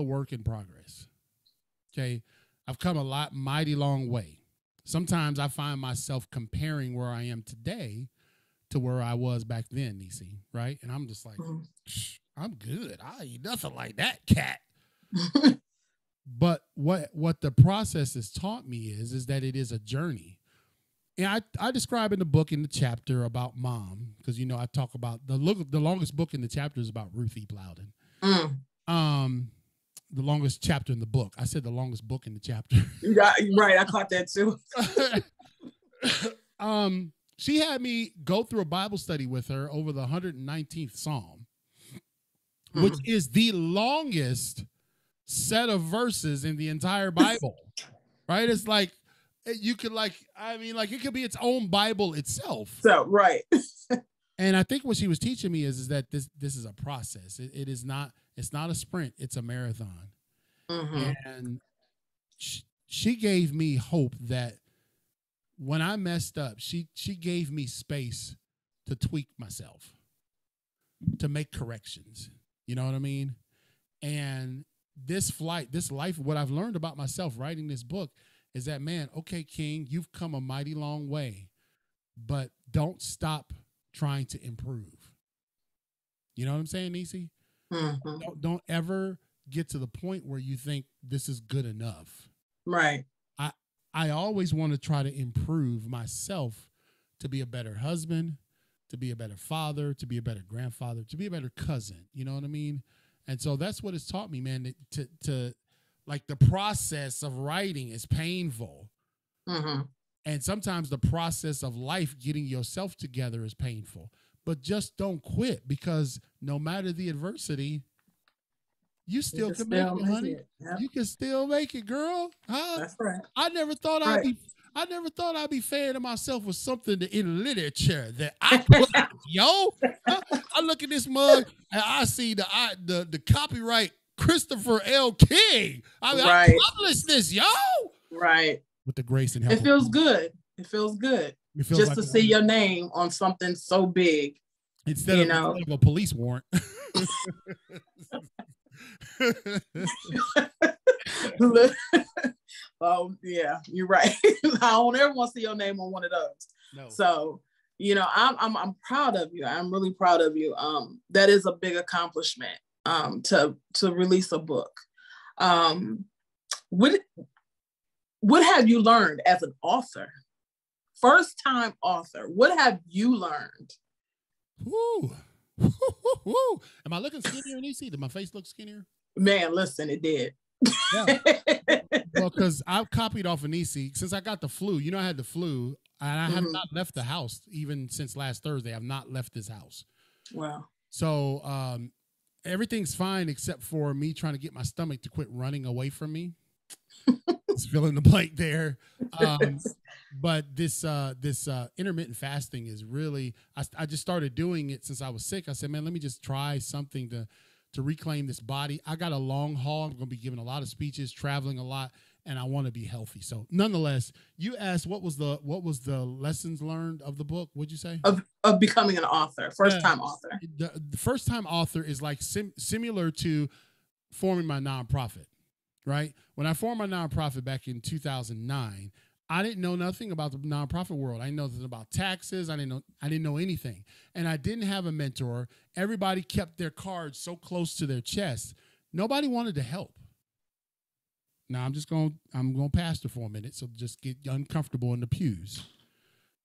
work in progress. Okay. I've come a mighty long way. Sometimes I find myself comparing where I am today to where I was back then, Neicee, right? And I'm just like, I'm good. I eat nothing like that cat. But what the process has taught me is that it is a journey. And I describe in the book, in the chapter about mom, because, you know, I talk about the longest book in the chapter is about Ruth E. Plowden. The longest chapter in the book. I said the longest book in the chapter. Yeah, right. I caught that too. She had me go through a Bible study with her over the 119th Psalm, which is the longest set of verses in the entire Bible, right? It's like, you could it could be its own Bible itself. So, right. And I think what she was teaching me is that this is a process. It's not a sprint, it's a marathon. And she gave me hope that when I messed up, she gave me space to tweak myself, to make corrections. You know what I mean? And this life, what I've learned about myself writing this book is that, man, okay, King, you've come a mighty long way, but don't stop trying to improve. You know what I'm saying, Neicee? Don't ever get to the point where you think this is good enough. Right. I always want to try to improve myself to be a better husband, to be a better father, to be a better grandfather, to be a better cousin. You know what I mean? And so that's what it's taught me, man, to like the process of writing is painful. And sometimes the process of life, getting yourself together, is painful. But just don't quit, because no matter the adversity, you still can make it, honey. Yep. You can still make it, girl. Huh? That's right. I never thought Right. I'd be fair to myself with something in literature that I put out, yo. I look at this mug and I see the copyright Christopher L. King. I mean, Right. I published this, yo. Right. With the grace and help. It feels good. It feels good. It feels Just like to see your name on something so big. Instead of a police warrant. Oh yeah, you're right. I don't ever want to see your name on one of those. No. So, I'm proud of you. I'm really proud of you. That is a big accomplishment. To release a book. What have you learned as an author? First time author. What have you learned? Woo. Am I looking skinnier, Neicee? Did my face look skinnier? Man, listen, it did. Yeah. Well, because I've copied off of Neicee since I got the flu. I had the flu, and I have not left the house even since last Thursday. I've not left this house. Wow. So everything's fine except for me trying to get my stomach to quit running away from me. It's fill in the blank there. But this intermittent fasting is really, I just started doing it since I was sick. I said, man, let me just try something to reclaim this body. I got a long haul. I'm going to be giving a lot of speeches, traveling a lot, and I want to be healthy. So nonetheless, you asked what was the lessons learned of the book? What'd you say? Of becoming an author, first-time author. The first-time author is like similar to forming my nonprofit, right? When I formed my nonprofit back in 2009, I didn't know nothing about the nonprofit world. I didn't know nothing about taxes. I didn't know anything. And I didn't have a mentor. Everybody kept their cards so close to their chest. Nobody wanted to help. Now I'm going to pastor for a minute, so just get uncomfortable in the pews.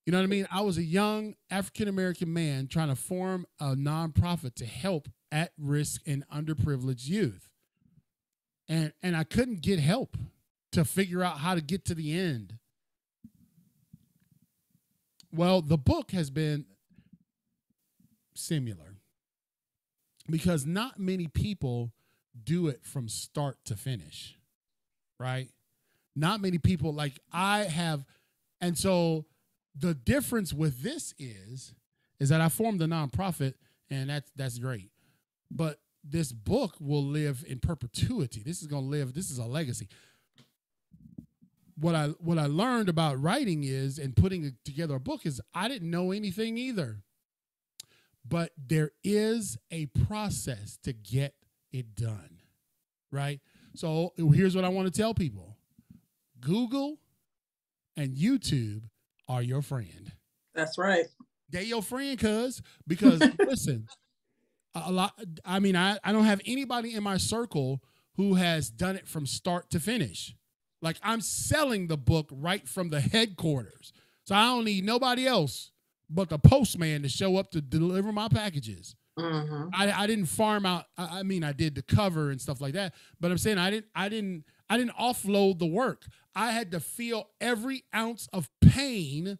You know what I mean? I was a young African-American man trying to form a nonprofit to help at-risk and underprivileged youth. And I couldn't get help to figure out how to get to the end. Well, the book has been similar because not many people do it from start to finish, right? Not many people like I have. And so the difference with this is that I formed a nonprofit, and that's great. But this book will live in perpetuity. This is going to live. This is a legacy. What I learned about writing is, and putting together a book is, I didn't know anything either. But there is a process to get it done, right? So here's what I want to tell people. Google and YouTube are your friend. That's right. They're your friend, because listen, I don't have anybody in my circle who has done it from start to finish. Like, I'm selling the book right from the headquarters. So I don't need nobody else but the postman to show up to deliver my packages. Mm-hmm. I didn't farm out. I did the cover and stuff like that. But I'm saying I didn't offload the work. I had to feel every ounce of pain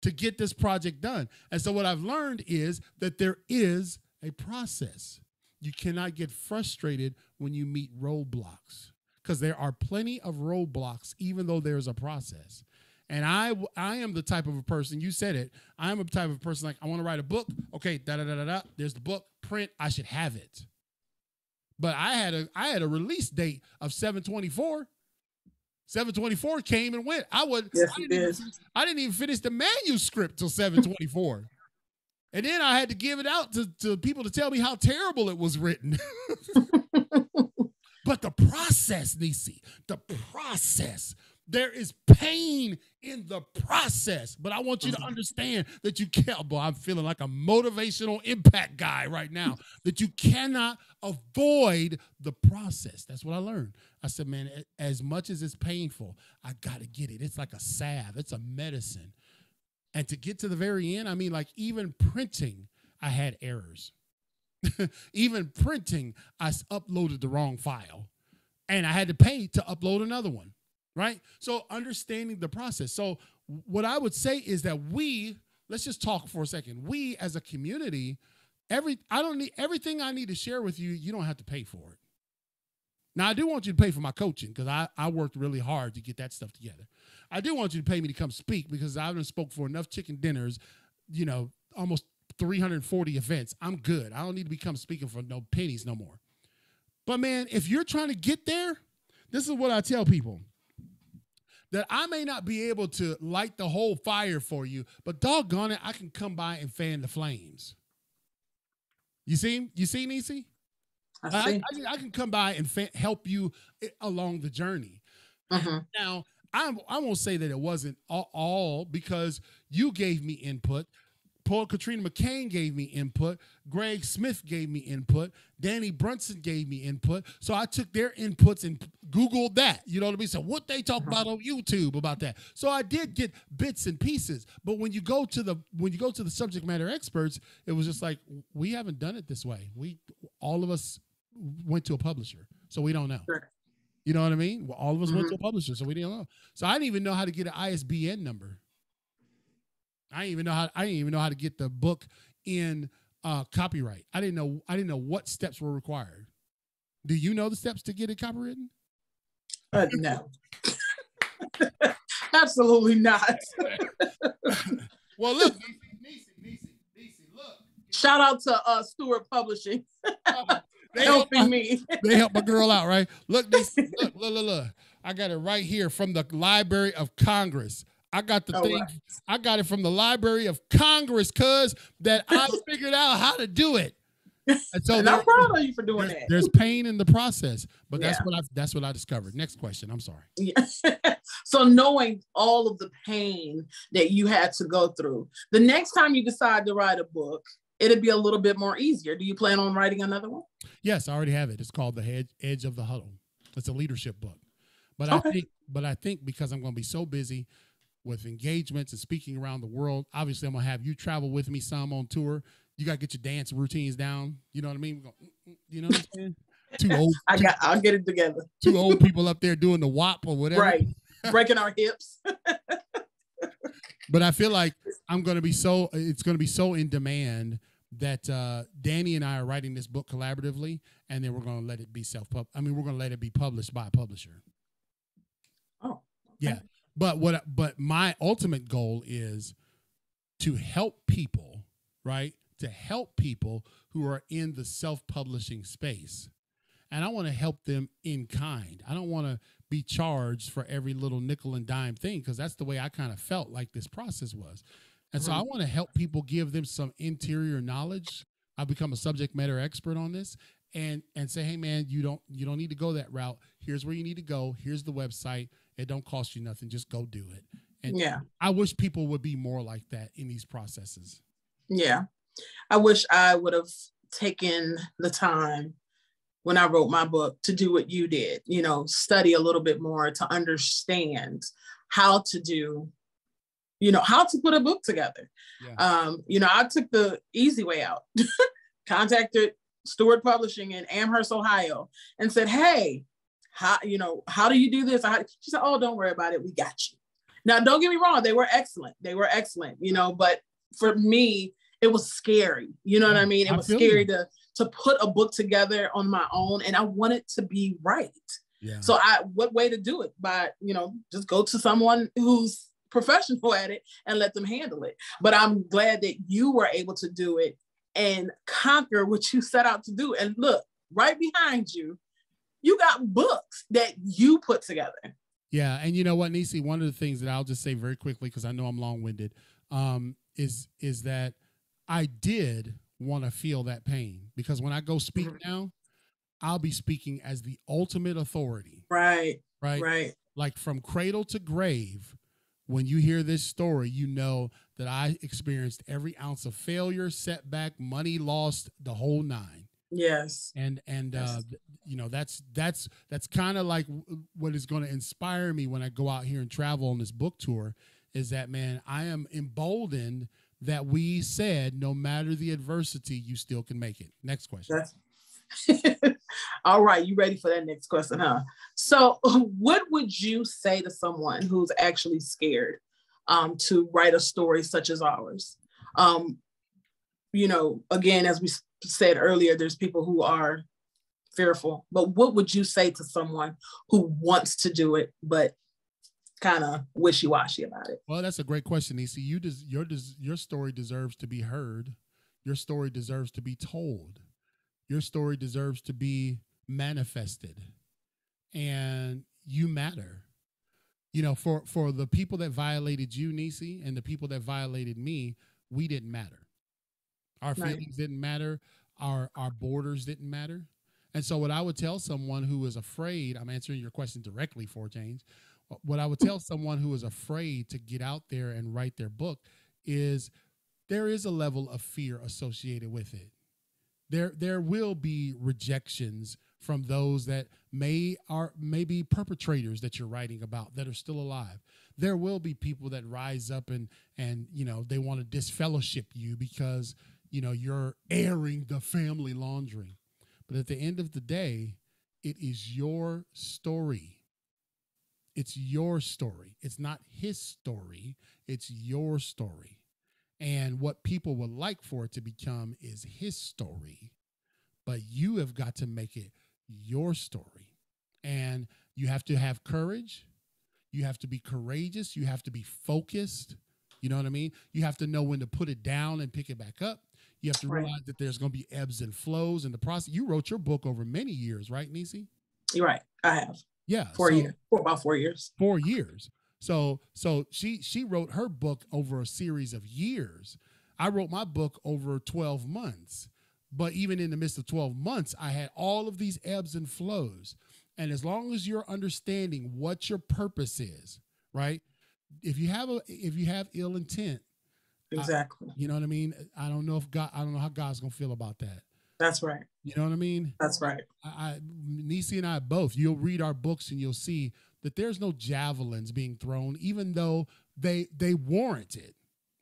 to get this project done. And so what I've learned is that there is a process. You cannot get frustrated when you meet roadblocks, because there are plenty of roadblocks, even though there's a process. And I am the type of a person, you said it, I am a type of person like, I want to write a book. Okay, da-da-da-da-da. There's the book, print, I should have it. But I had a release date of 7/24. 7/24 came and went. I didn't even finish the manuscript till 7/24. And then I had to give it out to people to tell me how terrible it was written. But the process, Neicee, the process. There is pain in the process. But I want you to understand that you can't, boy, I'm feeling like a motivational impact guy right now, that you cannot avoid the process. That's what I learned. I said, man, as much as it's painful, I got to get it. It's like a salve. It's a medicine. And to get to the very end, I mean, like even printing, I had errors. Even printing, I uploaded the wrong file. And I had to pay to upload another one. Right? So understanding the process. So what I would say is that let's just talk for a second. We as a community, everything I need to share with you, you don't have to pay for it. Now, I do want you to pay for my coaching because I worked really hard to get that stuff together. I do want you to pay me to come speak because I haven't spoke for enough chicken dinners, almost 340 events. I'm good. I don't need to become speaking for no pennies no more. But, man, if you're trying to get there, this is what I tell people. That I may not be able to light the whole fire for you, but doggone it, I can come by and fan the flames. You see, Neicee? I can come by and help you along the journey. Mm-hmm. Now, I won't say that it wasn't all because you gave me input. Katrina McCain gave me input. Greg Smith gave me input. Danny Brunson gave me input. So I took their inputs and Googled that. You know what I mean? So what they talk about on YouTube about that. So I did get bits and pieces. But when you go to the subject matter experts, it was just like, we haven't done it this way. All of us went to a publisher, so we don't know. Sure. You know what I mean? Well, all of us went to a publisher, so we didn't know. So I didn't even know how to get an ISBN number. I didn't even know how to get the book in copyright. I didn't know what steps were required. Do you know the steps to get it copywritten? No. Absolutely not. Well, look, Neicee, look. Shout out to Stewart Publishing. They helping me. They help my girl out, right? Look, Neicee, look. I got it right here from the Library of Congress. I got the thing. Right. I got it from the Library of Congress, cuz that I figured out how to do it. And so I'm proud of you for doing that. There's pain in the process, but that's what I discovered. Next question. I'm sorry. Yeah. So knowing all of the pain that you had to go through, the next time you decide to write a book, it'd be a little bit more easier. Do you plan on writing another one? Yes, I already have it. It's called The Edge of the Huddle. It's a leadership book. But I think because I'm going to be so busy with engagements and speaking around the world, obviously I'm going to have you travel with me some on tour. You got to get your dance routines down. You know what I mean? You know what I'm saying? I'll get it together. Two old people up there doing the WAP or whatever. Right. Breaking our hips. But I feel like it's going to be so in demand that Danny and I are writing this book collaboratively, and then we're going to let it be we're going to let it be published by a publisher. Oh. Okay. Yeah. But my ultimate goal is to help people, right? To help people who are in the self-publishing space. And I want to help them in kind. I don't want to be charged for every little nickel and dime thing, because that's the way I kind of felt like this process was. And so I want to help people, give them some interior knowledge. I've become a subject matter expert on this, and say, hey man, you don't need to go that route. Here's where you need to go. Here's the website. It don't cost you nothing. Just go do it. And yeah, I wish people would be more like that in these processes. Yeah. I wish I would have taken the time when I wrote my book to do what you did, study a little bit more to understand how to do, how to put a book together. Yeah. I took the easy way out, contacted Stewart Publishing in Amherst, Ohio, and said, hey, how do you do this? She said, oh, don't worry about it. We got you. Now, don't get me wrong. They were excellent, but for me, it was scary. You know what I mean? It was scary to put a book together on my own, and I wanted to be right. Yeah. So what way to do it? By, just go to someone who's professional at it and let them handle it. But I'm glad that you were able to do it and conquer what you set out to do. And look, right behind you, you got books that you put together. Yeah. And you know what, Neicee, one of the things that I'll just say very quickly, because I know I'm long-winded, is that I did want to feel that pain, because when I go speak now, I'll be speaking as the ultimate authority. Right. Like from cradle to grave. When you hear this story, you know that I experienced every ounce of failure, setback, money lost, the whole nine. Yes. And yes. That's kind of like what is going to inspire me when I go out here and travel on this book tour, is that, man, I am emboldened that we said, no matter the adversity, you still can make it. Next question. All right. You ready for that next question, huh? So what would you say to someone who's actually scared to write a story such as ours. Again, as we said earlier, there's people who are fearful, but what would you say to someone who wants to do it, but kind of wishy-washy about it? Well, that's a great question, Neicee. Your story deserves to be heard. Your story deserves to be told. Your story deserves to be manifested. And you matter. For the people that violated you, Neicee, and the people that violated me, we didn't matter. Our feelings didn't matter. Our borders didn't matter. And so what I would tell someone who is afraid, I'm answering your question directly for a change. What I would tell someone who is afraid to get out there and write their book is there is a level of fear associated with it. There will be rejections from those that may be perpetrators that you're writing about that are still alive. There will be people that rise up and they want to disfellowship you because you're airing the family laundry. But at the end of the day, it is your story. It's your story. It's not his story. It's your story. And what people would like for it to become is his story. But you have got to make it your story. And you have to have courage. You have to be courageous. You have to be focused. You know what I mean? You have to know when to put it down and pick it back up. You have to realize that there's going to be ebbs and flows in the process. You wrote your book over many years, right, Neicee? You're right. I have. Yeah. About 4 years. 4 years. So she wrote her book over a series of years. I wrote my book over 12 months. But even in the midst of 12 months, I had all of these ebbs and flows. And as long as you're understanding what your purpose is, right? If you have ill intent, exactly. You know what I mean? I don't know how God's going to feel about that. That's right. You know what I mean? That's right. Neicee and I both, you'll read our books and you'll see that there's no javelins being thrown, even though they warrant it,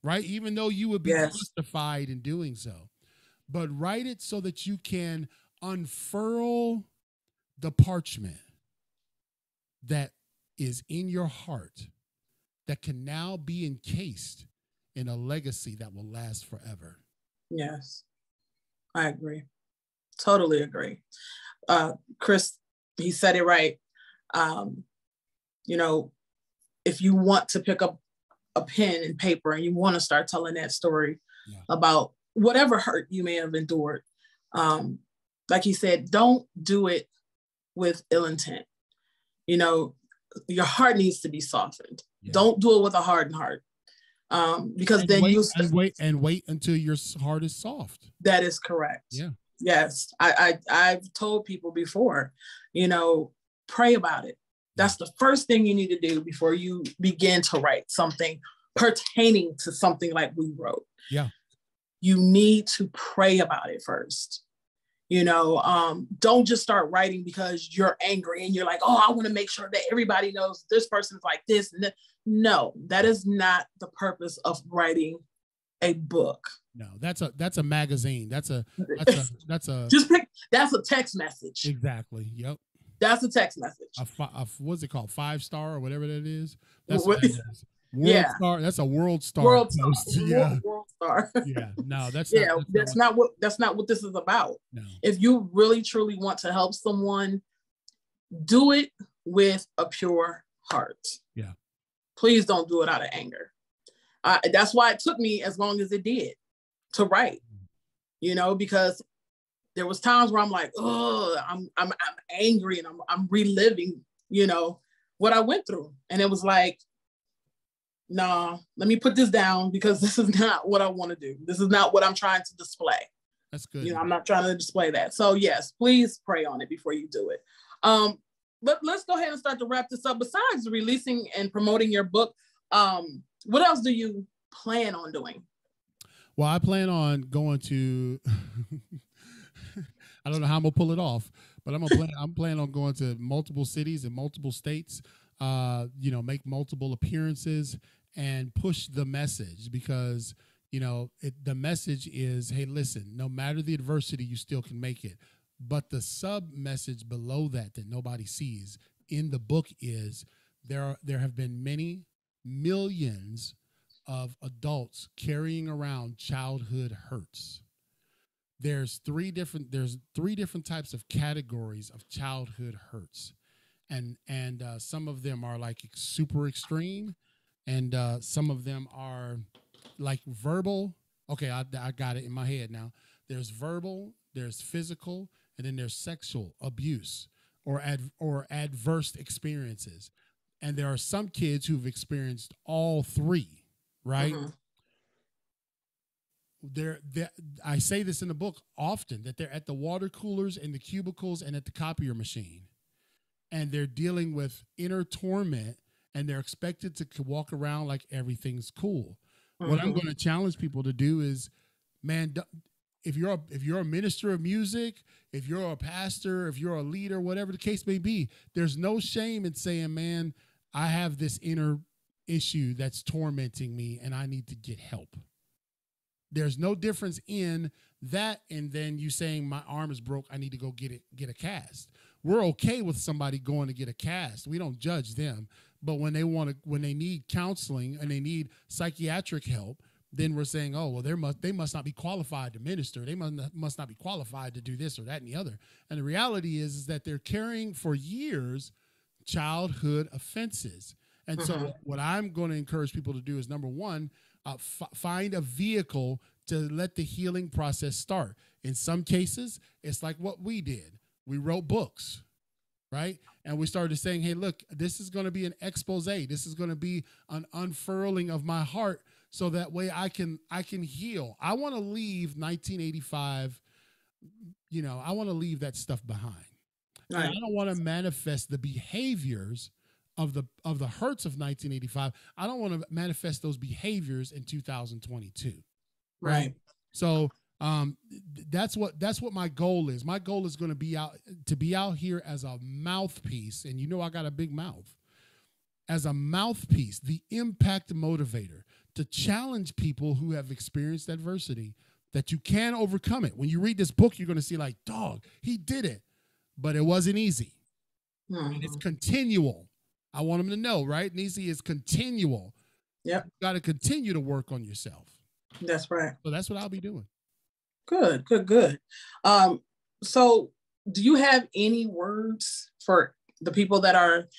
right? Even though you would be justified in doing so. But write it so that you can unfurl the parchment that is in your heart that can now be encased in a legacy that will last forever. Yes, I agree. Totally agree. Chris, he said it right. If you want to pick up a pen and paper and you want to start telling that story about whatever hurt you may have endured, like he said, don't do it with ill intent. Your heart needs to be softened. Yeah. Don't do it with a hardened heart. Because then wait until your heart is soft. That is correct. Yeah. Yes. I've told people before, pray about it. That's the first thing you need to do before you begin to write something pertaining to something like we wrote. Yeah. You need to pray about it first. Don't just start writing because you're angry and you're like, oh, I want to make sure that everybody knows this person's like this. No, that is not the purpose of writing a book. No, that's a magazine. That's a text message. Exactly. Yep. That's a text message. What's it called? 5-star or whatever that is. That's what that is. Star. That's a world star. World star. Yeah. World star. Yeah. No, that's not what this is about. No. If you really truly want to help someone, do it with a pure heart. Yeah. Please don't do it out of anger. That's why it took me as long as it did to write. Because there was times where I'm like, oh, I'm angry and I'm reliving, what I went through, and it was like, nah, let me put this down because this is not what I want to do. This is not what I'm trying to display. That's good. I'm not trying to display that. So yes, please pray on it before you do it. But let's go ahead and start to wrap this up. Besides releasing and promoting your book, what else do you plan on doing? Well, I plan on going to, I don't know how I'm gonna pull it off, but I'm planning on going to multiple cities and multiple states, make multiple appearances and push the message because, the message is, hey, listen, no matter the adversity, you still can make it. But the sub message below that nobody sees in the book is there have been many millions of adults carrying around childhood hurts. There's three different types of categories of childhood hurts, and some of them are like super extreme, and some of them are like verbal. Okay, I got it in my head now. There's verbal, there's physical, and then there's sexual abuse or adverse experiences. And there are some kids who've experienced all three, right? I say this in the book often, that they're at the water coolers and the cubicles and at the copier machine, and they're dealing with inner torment, and they're expected to walk around like everything's cool. What I'm going to challenge people to do is, man, if you're a minister of music, if you're a pastor, if you're a leader, whatever the case may be, there's no shame in saying, man, I have this inner issue that's tormenting me and I need to get help. There's no difference in that and then you saying my arm is broke, I need to go get a cast. We're okay with somebody going to get a cast. We don't judge them. But when they need counseling and they need psychiatric help, then we're saying, oh, well, they must not be qualified to minister. They must not be qualified to do this or that and the other. And the reality is that they're carrying for years childhood offenses. And so what I'm going to encourage people to do is, number one, find a vehicle to let the healing process start. In some cases, it's like what we did. We wrote books, right? And we started saying, hey, look, this is going to be an expose. This is going to be an unfurling of my heart so that way I can heal. I want to leave 1985, I want to leave that stuff behind. Right. I don't want to manifest the behaviors of the hurts of 1985. I don't want to manifest those behaviors in 2022. Right. So that's what my goal is. My goal is going to be out here as a mouthpiece. And I got a big mouth. As a mouthpiece, the impact motivator, to challenge people who have experienced adversity, that you can overcome it. When you read this book, you're going to see like, dog, he did it, but it wasn't easy. And it's continual. I want them to know, right? Neicee, is continual. Yep. You got to continue to work on yourself. That's right. So that's what I'll be doing. Good. So do you have any words for the people that are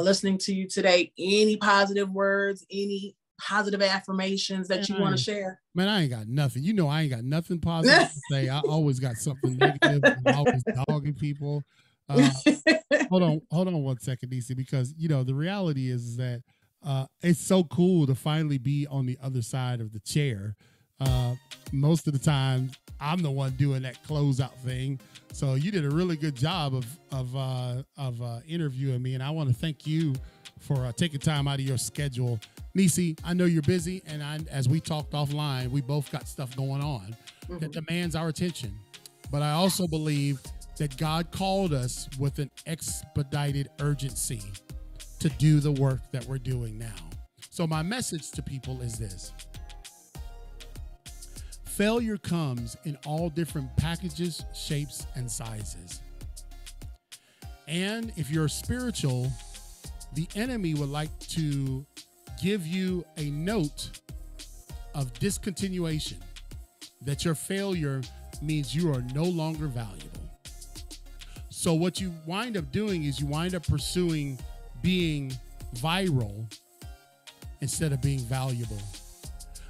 listening to you today? Any positive words, any positive affirmations that you want to share? Man, I ain't got nothing. I ain't got nothing positive to say. I always got something negative. I'm always dogging people. Hold on 1 second, Neicee, because the reality is that it's so cool to finally be on the other side of the chair. Most of the time, I'm the one doing that closeout thing. So you did a really good job of interviewing me, and I want to thank you for taking time out of your schedule. Neicee, I know you're busy, and as we talked offline, we both got stuff going on that demands our attention. But I also believe that God called us with an expedited urgency to do the work that we're doing now. So my message to people is this. Failure comes in all different packages, shapes, and sizes. And if you're spiritual, the enemy would like to give you a note of discontinuation, that your failure means you are no longer valuable. So what you wind up doing is you wind up pursuing being viral instead of being valuable.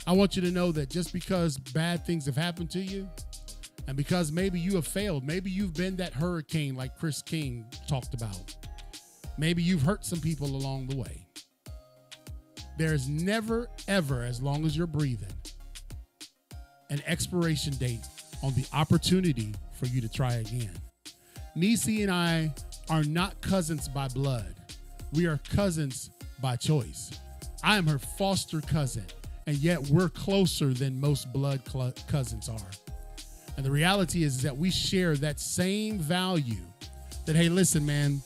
I want you to know that just because bad things have happened to you, and because maybe you have failed, maybe you've been that hurricane like Chris King talked about. Maybe you've hurt some people along the way. There's never, ever, as long as you're breathing, an expiration date on the opportunity for you to try again. Neicee and I are not cousins by blood. We are cousins by choice. I am her foster cousin, and yet we're closer than most blood cousins are. And the reality is that we share that same value that, hey, listen, man,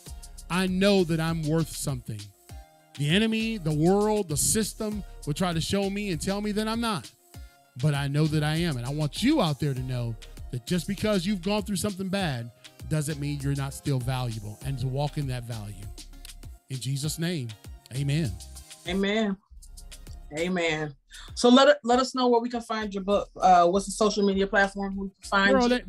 I know that I'm worth something. The enemy, the world, the system will try to show me and tell me that I'm not. But I know that I am. And I want you out there to know that just because you've gone through something bad doesn't mean you're not still valuable, and to walk in that value. In Jesus' name, amen. Amen. Amen. So let us know where we can find your book. What's the social media platform we can find Girl, you?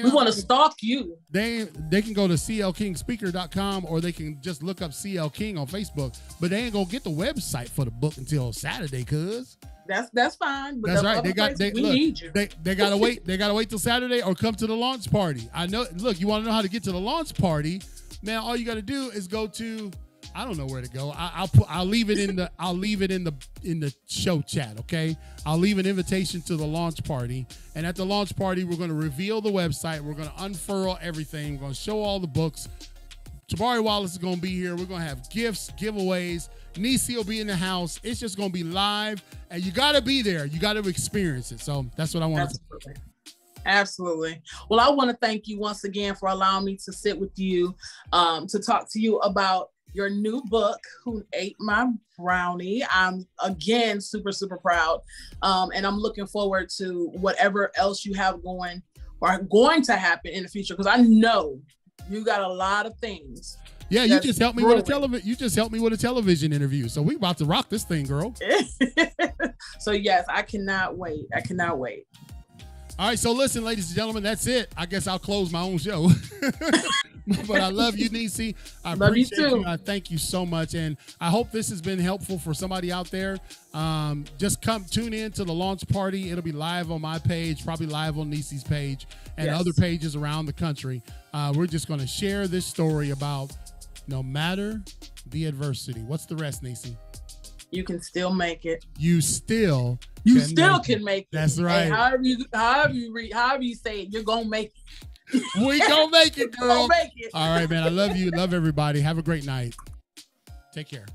We want to stalk you. They can go to clkingspeaker.com or they can just look up CL King on Facebook. But they ain't gonna get the website for the book until Saturday, cuz. That's fine. But that's right. We need you. They gotta wait. They gotta wait till Saturday or come to the launch party. I know. Look, you want to know how to get to the launch party? Man, all you gotta do is go to. I don't know where to go. I'll leave it in the show chat. Okay. I'll leave an invitation to the launch party, and at the launch party, we're gonna reveal the website. We're gonna unfurl everything. We're gonna show all the books. Tabari Wallace is gonna be here. We're gonna have gifts, giveaways. Neicee will be in the house. It's just gonna be live, and you gotta be there. You gotta experience it. So that's what I want to do. Absolutely. Well, I want to thank you once again for allowing me to sit with you, to talk to you about your new book, Who Ate My Brownie. I'm again super, super proud. And I'm looking forward to whatever else you have going or going to happen in the future, because I know you got a lot of things. Yeah, you just helped me with a television. You just helped me with a television interview. So we about to rock this thing, girl. So yes, I cannot wait. I cannot wait. All right, so listen, ladies and gentlemen, that's it. I guess I'll close my own show. But I love you, Neicee. I appreciate you. I thank you so much. And I hope this has been helpful for somebody out there. Just tune in to the launch party. It'll be live on my page, probably live on Neicee's page and other pages around the country. We're just going to share this story about no matter the adversity. What's the rest, Neicee? You can still make it. You still can make it. That's right. And however you say it, you're gonna make it. We gonna make it, girl. Gonna make it. All right, man. I love you. Love everybody. Have a great night. Take care.